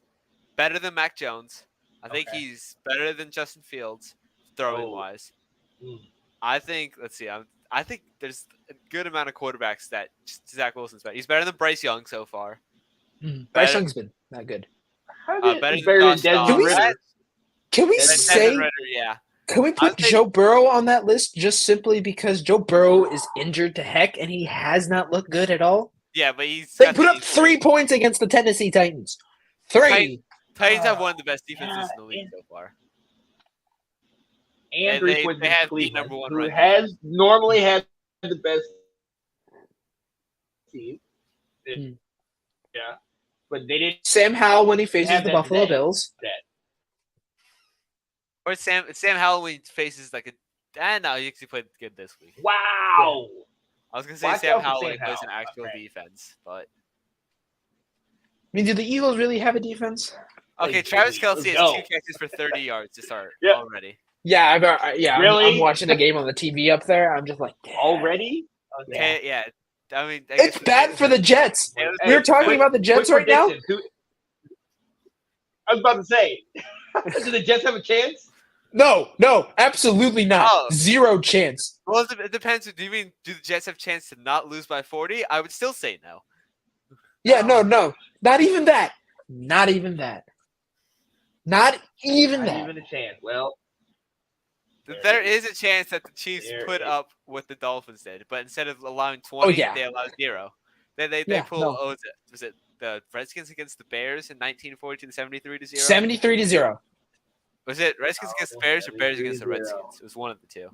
C: better than Mac Jones. I think he's better than Justin Fields, throwing wise. I think I think there's a good amount of quarterbacks that Zach Wilson's better. He's better than Bryce Young so far.
B: Bryce Young's been not good.
C: Better than Josh
B: Can we say?
C: Yeah.
B: Can we put Joe Burrow on that list just simply because Joe Burrow is injured to heck and he has not looked good at all?
C: Yeah, but
B: they put up 3 points against the Tennessee Titans. 3.
C: Titans have one of the best defenses in the league so far.
A: And
C: they have the number 1
A: who has normally had the best team. Yeah. But they didn't.
B: Sam Howell when he faces the Buffalo Bills.
C: Or Sam Howell when he faces no, he actually played good this week.
A: Wow.
C: I was gonna say Sam Howell when he plays an actual defense, but
B: I mean, do the Eagles really have a defense?
C: Okay, Travis Kelce has 2 catches for 30 yards to start already.
B: Yeah,
A: really?
B: I'm watching the game on the TV up there. I'm just like,
A: already?
C: Okay, yeah. I mean, I
B: It's
C: guess
B: bad for the Jets. We were talking about the Jets right now.
A: I was about to say, do the Jets have a chance?
B: No, absolutely not.
C: Oh.
B: Zero chance.
C: Well, it depends. Do the Jets have a chance to not lose by 40? I would still say no.
B: Yeah, no, not even that. Not even that. Not even
A: Not
B: that.
A: even a chance. Well,
C: there is a chance that the Chiefs put up what the Dolphins did, but instead of allowing 20, they allowed 0. They pulled.
B: No.
C: Was it the Redskins against the Bears in 1942, 73-0?
B: 73-0.
C: Was it Redskins against the Bears or Bears against the Redskins? It was one of the two.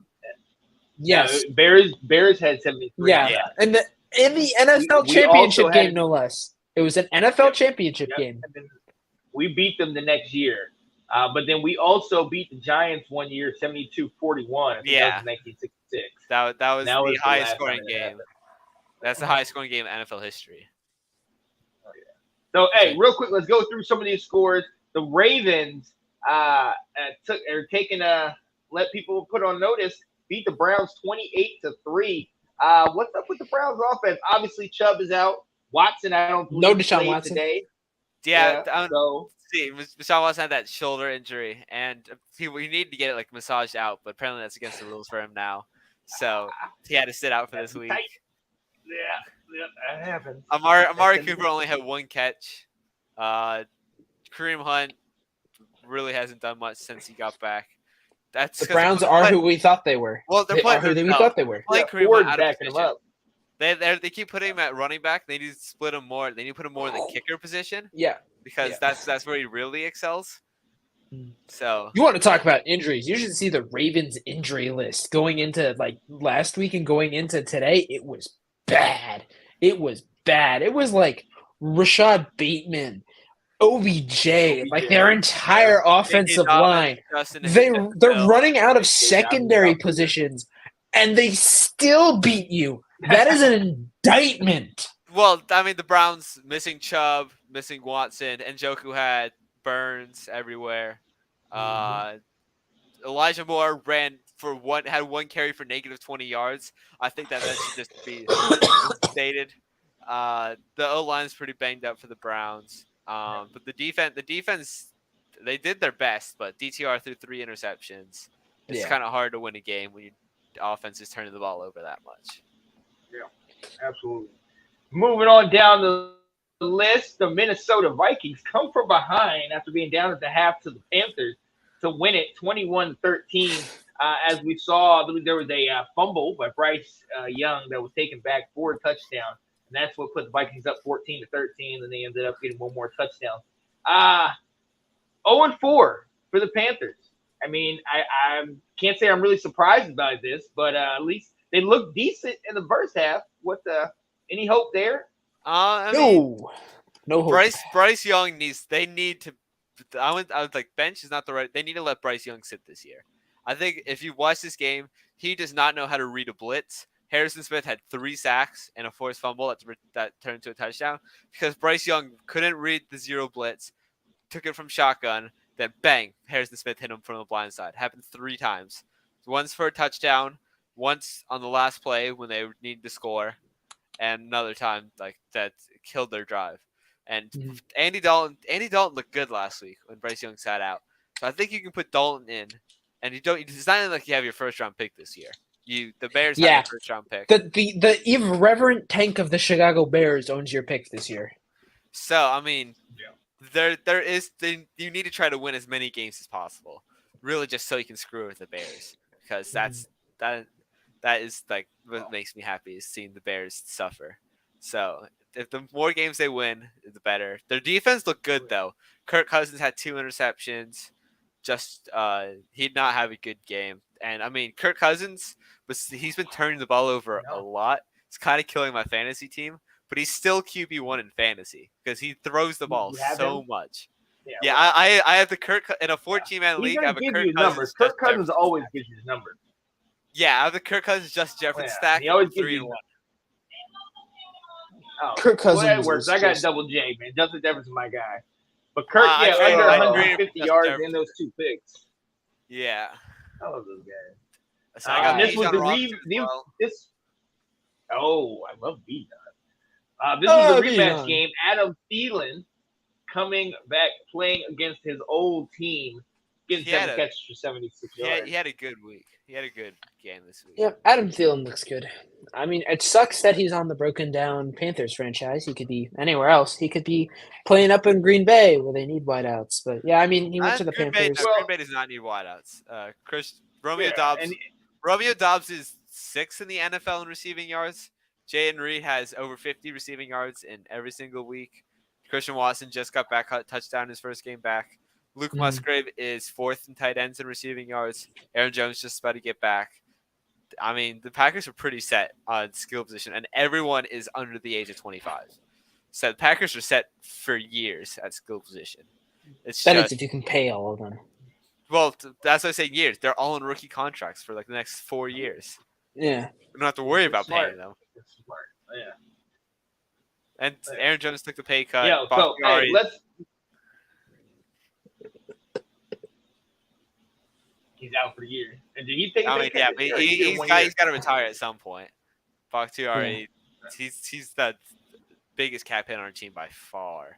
B: Yes.
A: No, Bears had 73.
B: Yeah. And in the NFL championship game, no less. It was an NFL championship game.
A: And then we beat them the next year. But then we also beat the Giants one year, 72-41.
C: Yeah.
A: That was 1966.
C: That was the highest scoring
A: time
C: game. That's the highest scoring game in NFL history.
A: So, hey, real quick, let's go through some of these scores. The Ravens let people put on notice, beat the Browns 28-3. What's up with the Browns offense? Obviously, Chubb is out. Watson, I don't believe
B: Deshaun Watson
A: today.
C: Yeah, Deshaun Watson had that shoulder injury, and he need to get it like massaged out, but apparently that's against the rules for him now. So he had to sit out for this week.
A: Yeah, that happens.
C: Amari Cooper only had 1 catch. Kareem Hunt really hasn't done much since he got back. That's
B: the Browns are who we thought they were.
C: Well, they're playing
B: who we thought they were.
C: Playing Kareem Hunt out of
A: backing him up.
C: They keep putting him at running back. They need to split him more. They need to put him more in the kicker position.
B: Yeah,
C: because that's where he really excels. So
B: you want to talk about injuries? You should see the Ravens injury list going into like last week and going into today. It was bad. It was like Rashad Bateman, OBJ, like their entire offensive line. They're running out of secondary positions, and they still beat you. That is an indictment.
C: Well, I mean, the Browns missing Chubb, missing Watson, and Njoku had Burns everywhere. Elijah Moore had 1 carry for negative 20 yards. I think that should just be stated. The O-line is pretty banged up for the Browns. But the defense, they did their best, but DTR threw 3 interceptions. It's kind of hard to win a game when your offense is turning the ball over that much.
A: Yeah, absolutely. Moving on down the list, the Minnesota Vikings come from behind after being down at the half to the Panthers to win it 21-13. As we saw, I believe there was a fumble by Bryce Young that was taken back for a touchdown. And that's what put the Vikings up 14-13, and they ended up getting 1 more touchdown. 0-4 for the Panthers. I mean, I can't say I'm really surprised by this, but at least they look decent in the first half. Any hope there?
B: No hope.
C: Bryce Young they need to. I was like, bench is not the right. They need to let Bryce Young sit this year. I think if you watch this game, he does not know how to read a blitz. Harrison Smith had 3 sacks and a forced fumble that turned into a touchdown because Bryce Young couldn't read the 0 blitz, took it from shotgun, then bang, Harrison Smith hit him from the blind side. Happened 3 times. Once for a touchdown, once on the last play when they needed to score, and another time like that killed their drive. And Andy Dalton looked good last week when Bryce Young sat out. So I think you can put Dalton in, and it's not like you have your first round pick this year. The Bears have your first round pick.
B: The irreverent tank of the Chicago Bears owns your pick this year.
C: So I mean, you need to try to win as many games as possible, really, just so you can screw with the Bears, because that is like what makes me happy is seeing the Bears suffer. So if the more games they win, the better. Their defense looked good though. Kirk Cousins had 2 interceptions. He did not have a good game. And I mean, Kirk Cousins he's been turning the ball over a lot. It's kind of killing my fantasy team, but he's still QB1 in fantasy because he throws the ball so much. Yeah, I have the Kirk in a 14-man league. I have a Kirk Cousins.
A: Numbers. Kirk Cousins always gives you his numbers.
C: Yeah, I have the Kirk Cousins Justin Jefferson stack.
A: He always gives
C: 3
A: you
C: and 1.
A: Oh,
B: Kirk Cousins.
A: Well, that works. I got double J, man. Justin Jefferson's my guy. But Kirk, under 150 yards in those 2 picks.
C: Yeah.
A: I love those guys.
C: So I got
A: this was Oh, I love B-Dot. This was a rematch
B: B-Dot.
A: game. Adam Thielen coming back playing against his old team, getting
C: He had
A: 7
C: a
A: catches for 76 yards.
C: he had a good week. He had a good game this week.
B: Yep, Adam Thielen looks good. I mean, it sucks that he's on the broken down Panthers franchise. He could be anywhere else. He could be playing up in Green Bay where they need wideouts. But yeah, I mean, he went to the Panthers.
C: Green Bay does not need wideouts. Romeo Dobbs.
A: And
C: Romeo Dobbs is 6th in the NFL in receiving yards. Jay Reed has over 50 receiving yards in every single week. Christian Watson just got back touchdown his first game back. Luke Musgrave is 4th in tight ends in receiving yards. Aaron Jones just about to get back. I mean, the Packers are pretty set on skill position, and everyone is under the age of 25. So the Packers are set for years at skill position.
B: That is if you can pay all of them.
C: Well, that's why I say years. They're all in rookie contracts for like the next 4 years.
B: Yeah.
C: We don't have to worry about
A: smart.
C: paying them.
A: It's smart. Yeah.
C: And Aaron Jones took the pay cut.
A: Yeah, so hey, let's. He's out for the year. And did he take?
C: I mean, yeah, but he's got to retire at some point. Bakhtiari, he's the biggest cap hit on our team by far.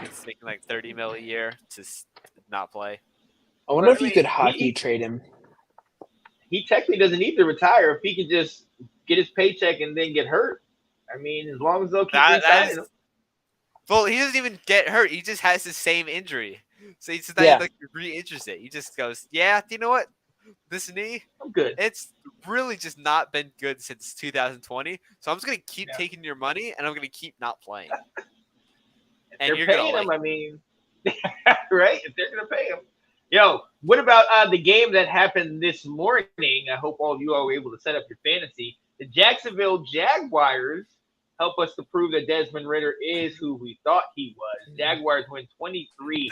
C: He's taking like $30 million a year to not play.
B: I wonder if you could hockey trade him.
A: He technically doesn't need to retire if he can just get his paycheck and then get hurt. I mean, as long as they'll keep re-signing him.
C: Well, he doesn't even get hurt. He just has the same injury. So he's not like re-interested. He just goes, yeah, you know what? This knee,
A: I'm good.
C: It's really just not been good since 2020. So I'm just going to keep taking your money, and I'm going to keep not playing.
A: And you're paying him, I mean, right? If they're going to pay him. Yo, what about the game that happened this morning? I hope all of you are able to set up your fantasy. The Jacksonville Jaguars help us to prove that Desmond Ridder is who we thought he was. Jaguars win 23-7.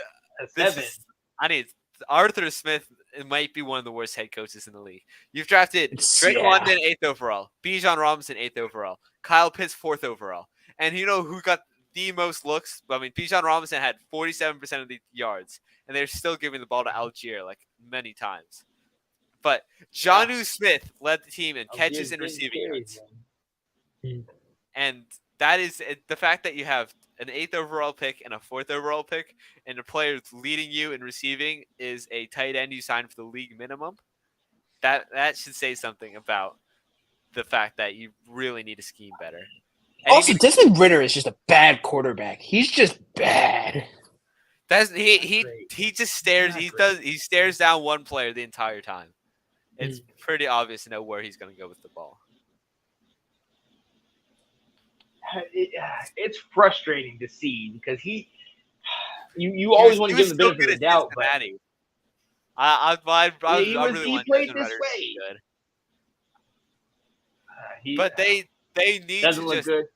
C: Arthur Smith. It might be one of the worst head coaches in the league. You've drafted Drake London 8th overall, Bijan Robinson 8th overall, Kyle Pitts 4th overall, and you know who got the most looks? I mean, Bijan Robinson had 47% of the yards, and they're still giving the ball to Algier like many times. But Jonnu Smith led the team in catches and receiving yards. And that is the fact that you have an 8th overall pick and a 4th overall pick, and a player leading you in receiving is a tight end you signed for the league minimum. That should say something about the fact that you really need to scheme better. And
B: also, Desmond Ridder is just a bad quarterback. He's just bad.
C: He just stares. He stares down one player the entire time. It's pretty obvious to know where he's going to go with the ball.
A: It's frustrating to see because you always want to give him the benefit of the doubt. But he played this way.
C: But they need
A: doesn't
C: to
A: look
C: just
A: good.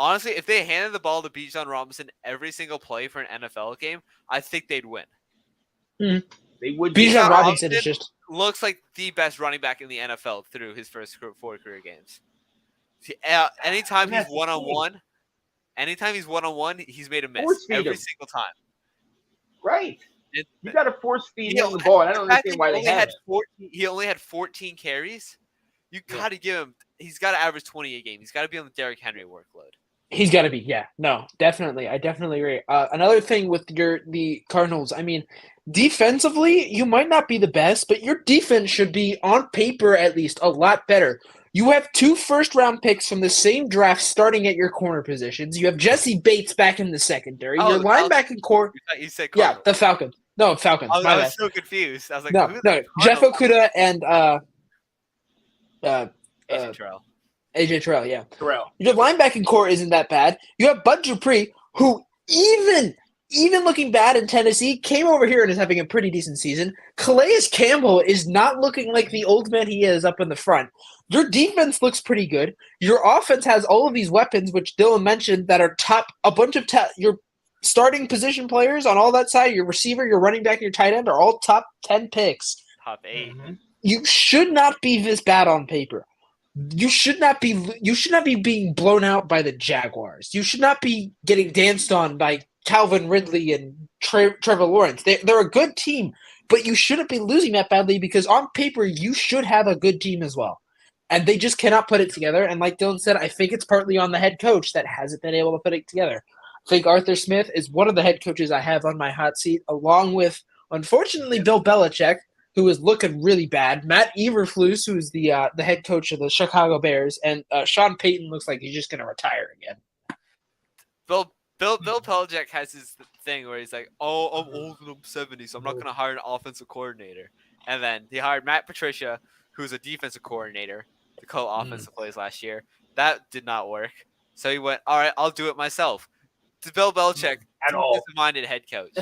C: Honestly, if they handed the ball to Bijan Robinson every single play for an NFL game, I think they'd win.
A: They would.
B: Bijan Robinson is just
C: looks like the best running back in the NFL through his first 4 career games. Anytime he's one-on-one, he's made a miss every single time.
A: Right. You got to force feed him the ball. And I don't understand why they had
C: 14. He only had 14 carries. You got to give him. He's got to average 20 a game. He's got to be on the Derrick Henry workload.
B: He's got to be. Yeah. No. Definitely. I definitely agree. Another thing with the Cardinals. I mean, defensively, you might not be the best, but your defense should be on paper at least a lot better. You have 2 first-round picks from the same draft starting at your corner positions. You have Jesse Bates back in the secondary. Your linebacking core.
C: You said
B: Cardinals. Yeah, the Falcons. No, Falcons.
C: I was so confused. I was like,
B: no. Jeff Okudah and AJ Terrell, yeah. Your linebacking core isn't that bad. You have Bud Dupree, who even looking bad in Tennessee, came over here and is having a pretty decent season. Calais Campbell is not looking like the old man he is up in the front. Your defense looks pretty good. Your offense has all of these weapons, which Dylan mentioned, that are your starting position players on all that side. Your receiver, your running back, and your tight end are all top 10 picks.
C: Top 8. Mm-hmm.
B: You should not be this bad on paper. You should not be being blown out by the Jaguars. You should not be getting danced on by Calvin Ridley and Trevor Lawrence. They're a good team, but you shouldn't be losing that badly because on paper you should have a good team as well. and they just cannot put it together. And like Dylan said, I think it's partly on the head coach that hasn't been able to put it together. I think Arthur Smith is one of the head coaches I have on my hot seat, along with, unfortunately, Bill Belichick, who is looking really bad, Matt Eberflus, who is the head coach of the Chicago Bears, and Sean Payton looks like he's just going to retire again.
C: Bill Belichick has this thing where he's like, "Oh, I'm old and I'm 70, so I'm not going to hire an offensive coordinator." And then he hired Matt Patricia, who's a defensive coordinator, to call offensive plays last year. That did not work. So he went, "All right, I'll do it myself." To Bill Belichick, defensive-minded head coach.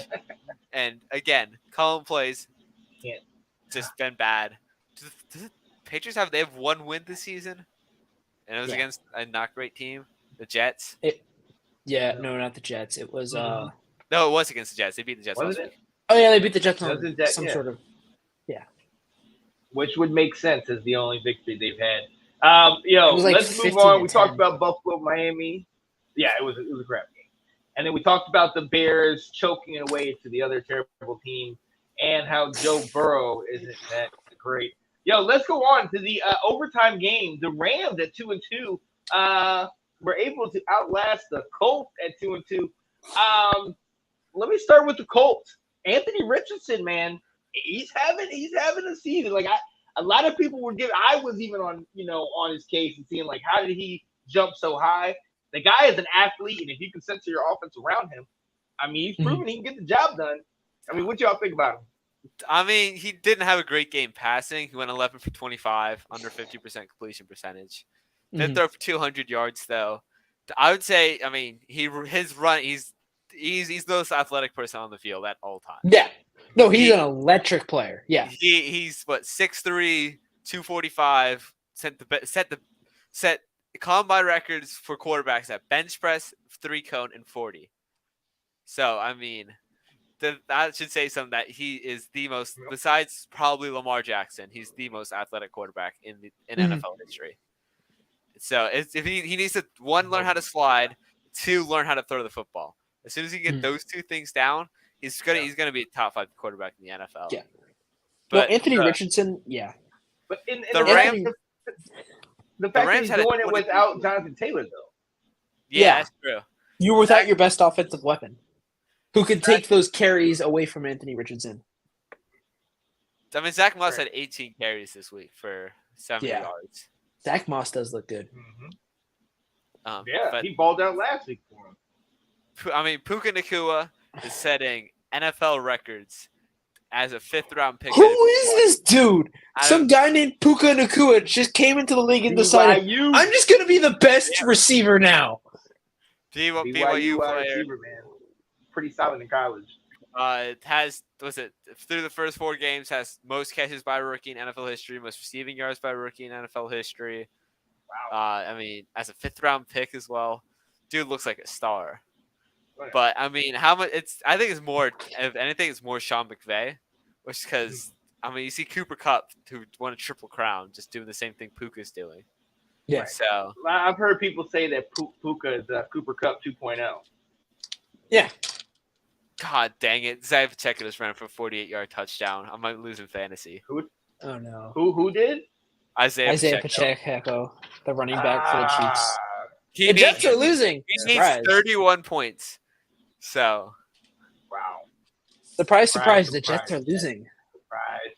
C: And again, calling plays, just been bad. Does the Patriots they have one win this season? And it was against a not great team, the Jets.
B: No, not the Jets. It was
C: No, it was against the Jets. They beat the Jets last week.
B: Oh yeah, they beat the Jets on sort of.
A: Which would make sense as the only victory they've had. Let's move on. We talked about Buffalo, Miami. Yeah, it was a crap game. And then we talked about the Bears choking away to the other terrible team, and how Joe Burrow isn't that great. Let's go on to the overtime game. The Rams at 2-2 were able to outlast the Colts at 2-2. Let me start with the Colts. Anthony Richardson, man, he's having a season. Like a lot of people were giving. I was even on his case and seeing like, how did he jump so high? The guy is an athlete, and if you can center your offense around him, I mean, he's proven he can get the job done. I mean, what y'all think about him?
C: I mean, he didn't have a great game passing. He went 11 for 25, under 50% completion percentage. Did throw for 200 yards though. I would say, I mean, his run, he's the most athletic person on the field at all times.
B: Yeah. No, he's an electric player. Yeah.
C: He's 6'3", 245, set combine records for quarterbacks at bench press, 3-cone, and 40. So, I mean, that should say something that he is the most, besides probably Lamar Jackson, he's the most athletic quarterback in NFL history. So if he needs to, one, learn how to slide, two, learn how to throw the football. As soon as he gets those two things down, he's gonna be a top 5 quarterback in the NFL.
B: Yeah.
C: But
B: Anthony Richardson, yeah.
A: But in
C: the Rams,
A: the fact that he's doing it without Jonathan Taylor, though.
C: Yeah, that's true.
B: You were without your best offensive weapon, who could take those carries away from Anthony Richardson.
C: I mean, Zach Moss had 18 carries this week for 70 yards.
B: Zach Moss does look good.
A: But he balled out last week for him.
C: I mean, Puka Nacua is setting NFL records as a 5th-round pick.
B: Who is this dude? Some guy named Puka Nacua just came into the league and decided, I'm just going to be the best receiver now.
C: BYU player.
A: Receiver, man. Pretty solid in college.
C: It has, through the first 4 games, has most catches by a rookie in NFL history, most receiving yards by a rookie in NFL history.
A: Wow.
C: I mean, as a 5th-round pick as well. Dude looks like a star. But, I mean, I think it's more, if anything, it's more Sean McVay. Which is because, I mean, you see Cooper Kupp, who won a Triple Crown, just doing the same thing Puka's doing.
B: Yeah.
C: So
A: I've heard people say that Puka is Cooper Kupp 2.0.
B: Yeah.
C: God dang it. Isaiah Pacheco just ran for a 48-yard touchdown. I might lose in fantasy.
A: Who?
B: Oh, no.
A: Who did?
C: Isaiah
B: Pacheco, the running back for the Chiefs.
C: The
B: Jets are losing.
C: He needs 31 points. So.
A: Wow.
B: Surprise, the Jets are losing.
A: Surprise.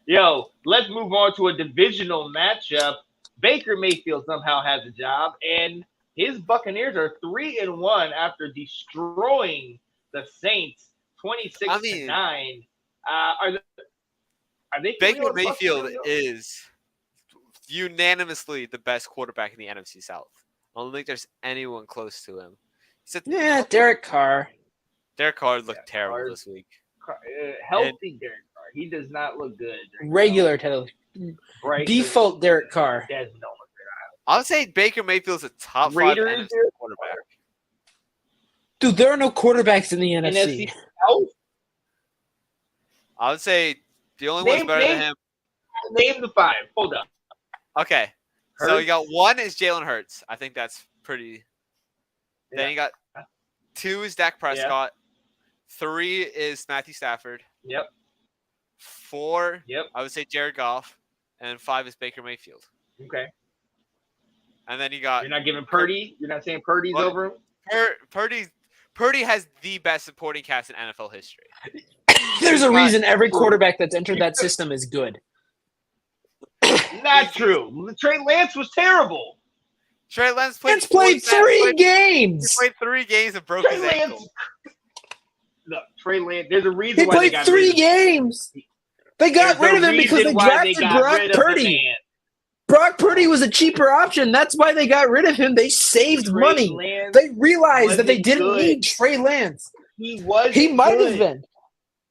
A: Yo, let's move on to a divisional matchup. Baker Mayfield somehow has a job, and his Buccaneers are 3-1 after destroying the Saints 26-9. Are they
C: Baker Mayfield is unanimously the best quarterback in the NFC South. I don't think there's anyone close to him.
B: Derek Carr.
C: Derek Carr looked terrible this week.
A: Healthy Derek Carr. He does not look good.
B: Regular default Derek Carr.
C: I would say Baker Mayfield's a top 5 NFC quarterback.
B: Dude, there are no quarterbacks in the NFC.
C: I would say the only one's better than him.
A: Name the 5. Hold up.
C: Okay. Hurts. So you got 1 is Jalen Hurts. I think that's pretty. Yeah. Then you got 2 is Dak Prescott. 3 is Matthew Stafford.
A: Yep.
C: 4, I would say Jared Goff. and 5 is Baker Mayfield.
A: Okay.
C: And then you got
A: You're not giving Purdy? You're not saying Purdy's
C: What?
A: over him?
C: Purdy has the best supporting cast in NFL history.
B: There's a reason every quarterback that's entered that system is good.
A: Not true. Trey Lance was terrible.
C: Trey Lance played
B: 3 games.
C: He played 3 games and broke his ankle.
A: Look, Trey Lance. There's a reason
B: He
A: why they
B: played
A: got
B: 3
A: rid of
B: games. They got rid of him because they drafted Brock Purdy. Brock Purdy was a cheaper option. That's why they got rid of him. They saved money. They realized that they didn't need Trey Lance.
A: He
B: might have been.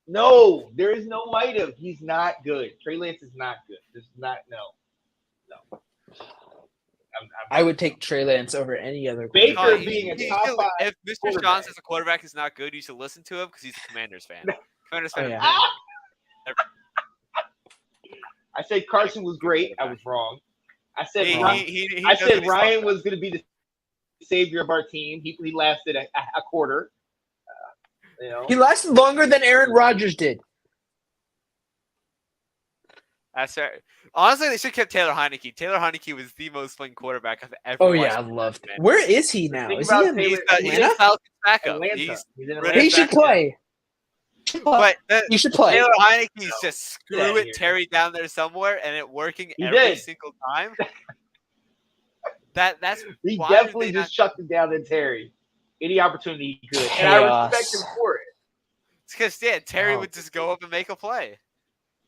A: No, there is no might have. He's not good. Trey Lance is not good. This is not no.
B: I would take Trey Lance over any other
A: Baker being a top 5.
C: If Mr. Johnson's a quarterback is not good, you should listen to him because he's a Commanders fan. Commanders fan.
B: Yeah.
A: I said Carson was great. I was wrong. I said
C: I
A: said Ryan was going to be the savior of our team. He lasted a quarter.
B: He lasted longer than Aaron Rodgers did.
C: That's right. Honestly, they should have kept Taylor Heineke. Taylor Heineke was the most fun quarterback I've ever watched.
B: Oh, yeah, I loved it. Where is he now? Is he in
C: He's in Falcons backup.
B: He should play.
C: But
B: you should play.
C: Taylor Heineke's just screw it Terry down there somewhere and it working every single time. That's
A: he definitely just shut him down to Terry. Any opportunity he could. And I respect him for it.
C: It's because Terry would just go up and make a play.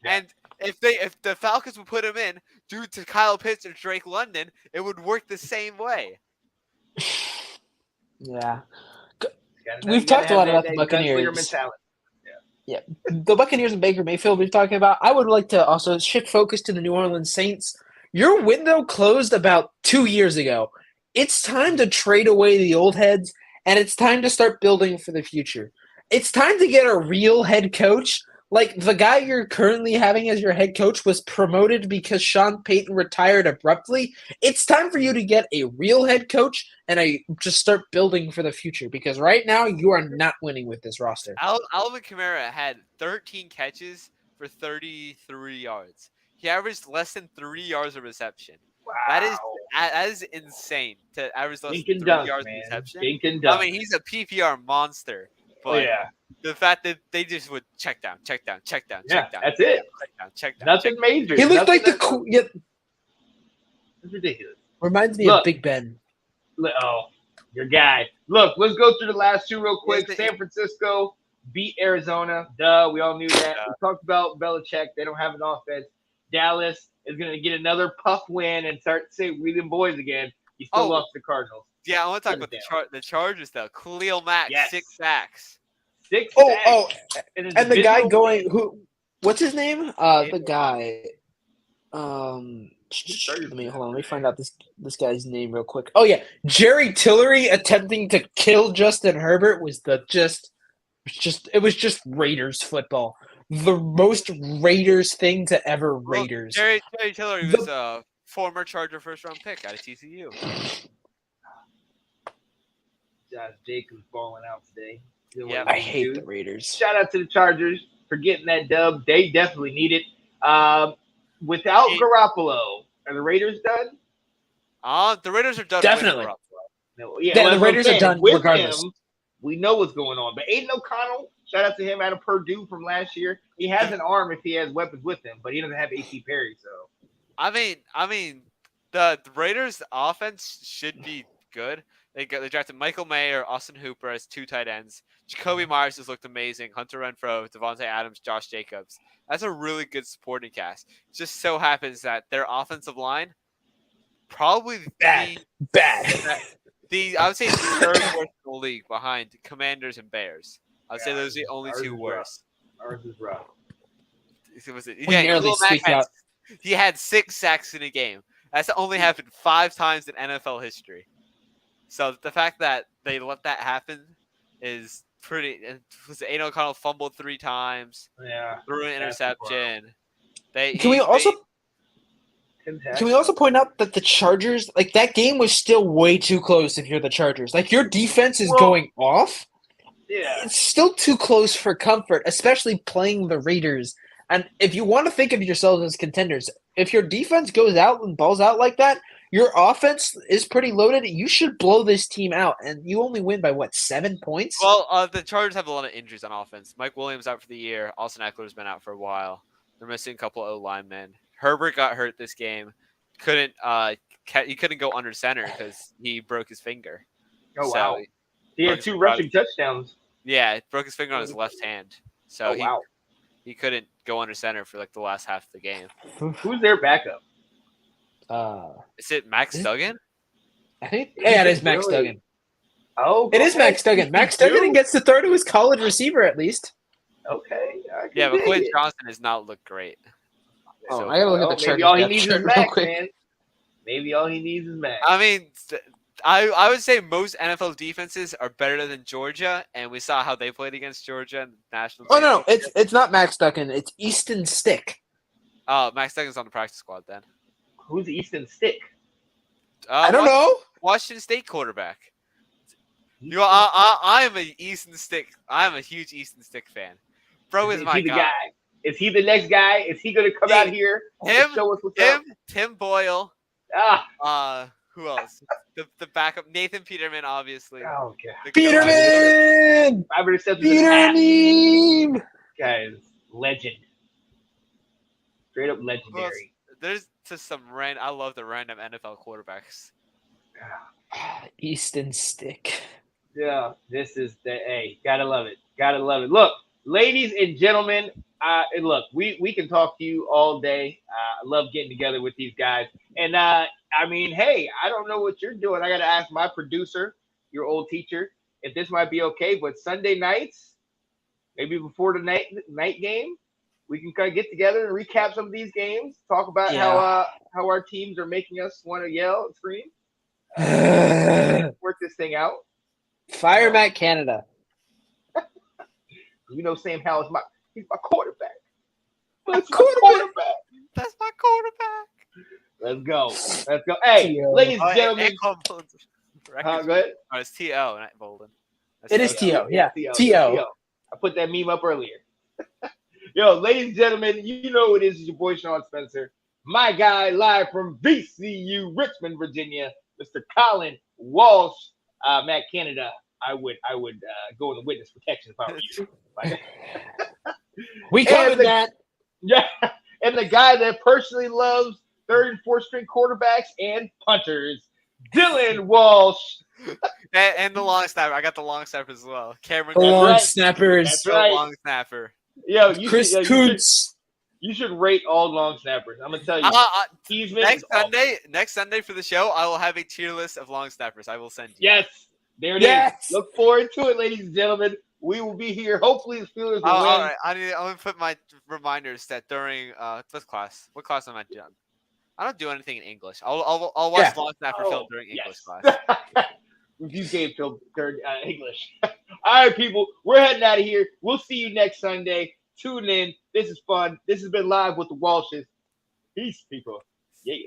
C: Yeah. And if the Falcons would put him in due to Kyle Pitts or Drake London, it would work the same way.
B: Yeah. We've talked a lot about the Buccaneers. Yeah, the Buccaneers and Baker Mayfield we're talking about. I would like to also shift focus to the New Orleans Saints. Your window closed about 2 years ago. It's time to trade away the old heads, and it's time to start building for the future. It's time to get a real head coach. Like, the guy you're currently having as your head coach was promoted because Sean Payton retired abruptly. It's time for you to get a real head coach and just start building for the future, because right now you are not winning with this roster.
C: Alvin Kamara had 13 catches for 33 yards. He averaged less than 3 yards of reception.
A: Wow.
C: That is insane to average less than 3 yards of reception. I mean, he's a PPR monster, but the fact that they just would check down.
A: That's it.
C: Check down.
A: Nothing major.
B: He looked like
A: it's ridiculous.
B: Reminds me of Big Ben.
A: Oh, your guy. Look, let's go through the last 2 real quick. San Francisco beat Arizona. Duh, we all knew that. We talked about Belichick. They don't have an offense. Dallas is going to get another puff win and start to say we them boys again. He still lost the Cardinals.
C: Yeah, I want to talk about the Chargers, though. Khalil Mack, 6 sacks.
A: 6 sacks.
B: And the guy going what's his name? The guy. Let me find out this guy's name real quick. Oh yeah, Jerry Tillery attempting to kill Justin Herbert was it was just Raiders football. The most Raiders thing to ever Raiders.
C: Jerry Tillery was a former Charger first-round pick out of TCU.
A: Josh Jacobs balling out today.
B: Yeah, I hate the Raiders.
A: Shout out to the Chargers for getting that dub. They definitely need it. Without Garoppolo, are the Raiders done?
C: The Raiders are done.
B: Definitely.
A: The
B: Raiders are done
A: with
B: regardless.
A: Him, we know what's going on. But Aiden O'Connell, shout out to him out of Purdue from last year. He has an arm if he has weapons with him, but he doesn't have A.T. Perry. So
C: I mean, the Raiders' offense should be good. They drafted Michael Mayer, Austin Hooper as 2 tight ends. Jacoby Myers has looked amazing. Hunter Renfrow, Devontae Adams, Josh Jacobs. That's a really good supporting cast. It just so happens that their offensive line probably
B: bad.
C: I would say the 3rd worst in the league behind Commanders and Bears. I would say those are the only 2 worst.
A: Ours is rough.
C: He had 6 sacks in a game. That's only happened 5 times in NFL history. So the fact that they let that happen is pretty. Aiden O'Connell fumbled 3 times.
A: Yeah.
C: Threw an interception.
B: Can we also point out that the Chargers, like, that game was still way too close if you're the Chargers. Like, your defense is going off.
A: Yeah.
B: It's still too close for comfort, especially playing the Raiders. And if you want to think of yourselves as contenders, if your defense goes out and balls out like that, your offense is pretty loaded. You should blow this team out, and you only win by what, 7 points?
C: Well, the Chargers have a lot of injuries on offense. Mike Williams out for the year. Austin Eckler's been out for a while. They're missing a couple of O-linemen. Herbert got hurt this game. He couldn't go under center because he broke his finger.
A: Oh, wow. He had 2 rushing touchdowns.
C: Yeah, he broke his finger on his left hand. So
A: wow.
C: he couldn't go under center for like the last half of the game.
A: Who's their backup?
C: Is it Max Duggan?
B: I think it is Max Duggan.
A: Oh,
B: it is Max Duggan. Max Duggan gets to throw to his college receiver at least.
A: Okay.
C: Yeah, but Quinn Johnson has not looked great.
B: I gotta look at the chart.
A: Maybe all he needs is Max, man. Maybe all he needs is Max.
C: I mean, I would say most NFL defenses are better than Georgia, and we saw how they played against Georgia in the national.
B: Oh no, it's not Max Duggan. It's Easton Stick.
C: Oh, Max Duggan's on the practice squad then.
A: Who's Easton Stick?
B: I don't know.
C: Washington State quarterback. I am a Easton Stick. I am a huge Easton Stick fan. Bro is my guy.
A: Is he the next guy? Is he going to come out here and show us what's up?
C: Tim Boyle. Who else? The backup, Nathan Peterman, obviously.
A: Oh, God.
B: Peterman! Peterman!
A: Guys, legend. Straight up legendary.
C: There's just some I love the random NFL quarterbacks.
B: Easton Stick.
A: Yeah, this is gotta love it. Gotta love it. Look, ladies and gentlemen, look, we can talk to you all day. I love getting together with these guys. And I mean, hey, I don't know what you're doing. I gotta ask my producer, your old teacher, if this might be okay. But Sunday nights, maybe before the night game, we can kind of get together and recap some of these games. Talk about how our teams are making us want to yell and scream. Work this thing out.
B: Fire Matt Canada.
A: You know Sam Howell's he's my quarterback.
B: That's my quarterback.
C: That's my quarterback.
A: Let's go. Hey,
B: T.O.
A: ladies and gentlemen.
C: Go
A: ahead.
C: Oh, it's T.O., not Bolden.
B: It is T.O., yeah.
A: T.O. I put that meme up earlier. Yo, ladies and gentlemen, you know it is your boy Sean Spencer. My guy live from VCU, Richmond, Virginia, Mr. Collin Walsh, Matt Canada. I would go into witness protection if I were you.
B: We covered that.
A: Yeah, and the guy that personally loves 3rd and 4th string quarterbacks and punters, Dylan Walsh.
C: and the long snapper. I got the long snapper as well. Cameron.
B: The long snappers.
A: That's right.
C: Long snapper.
A: Yo,
B: Chris Kuntz.
A: You should rate all long snappers. I'm gonna tell you.
C: Next Sunday for the show, I will have a tier list of long snappers. I will send you.
A: Yes, there it is. Look forward to it, ladies and gentlemen. We will be here. Hopefully, the Steelers will win.
C: All right. I'm gonna put my reminders that during what class am I doing? I don't do anything in English. I'll watch long snapper film during English class.
A: Review game film during English. All right, people, we're heading out of here. We'll see you next Sunday. Tune in. This is fun. This has been Live with the Walshes. Peace, people. Yeah.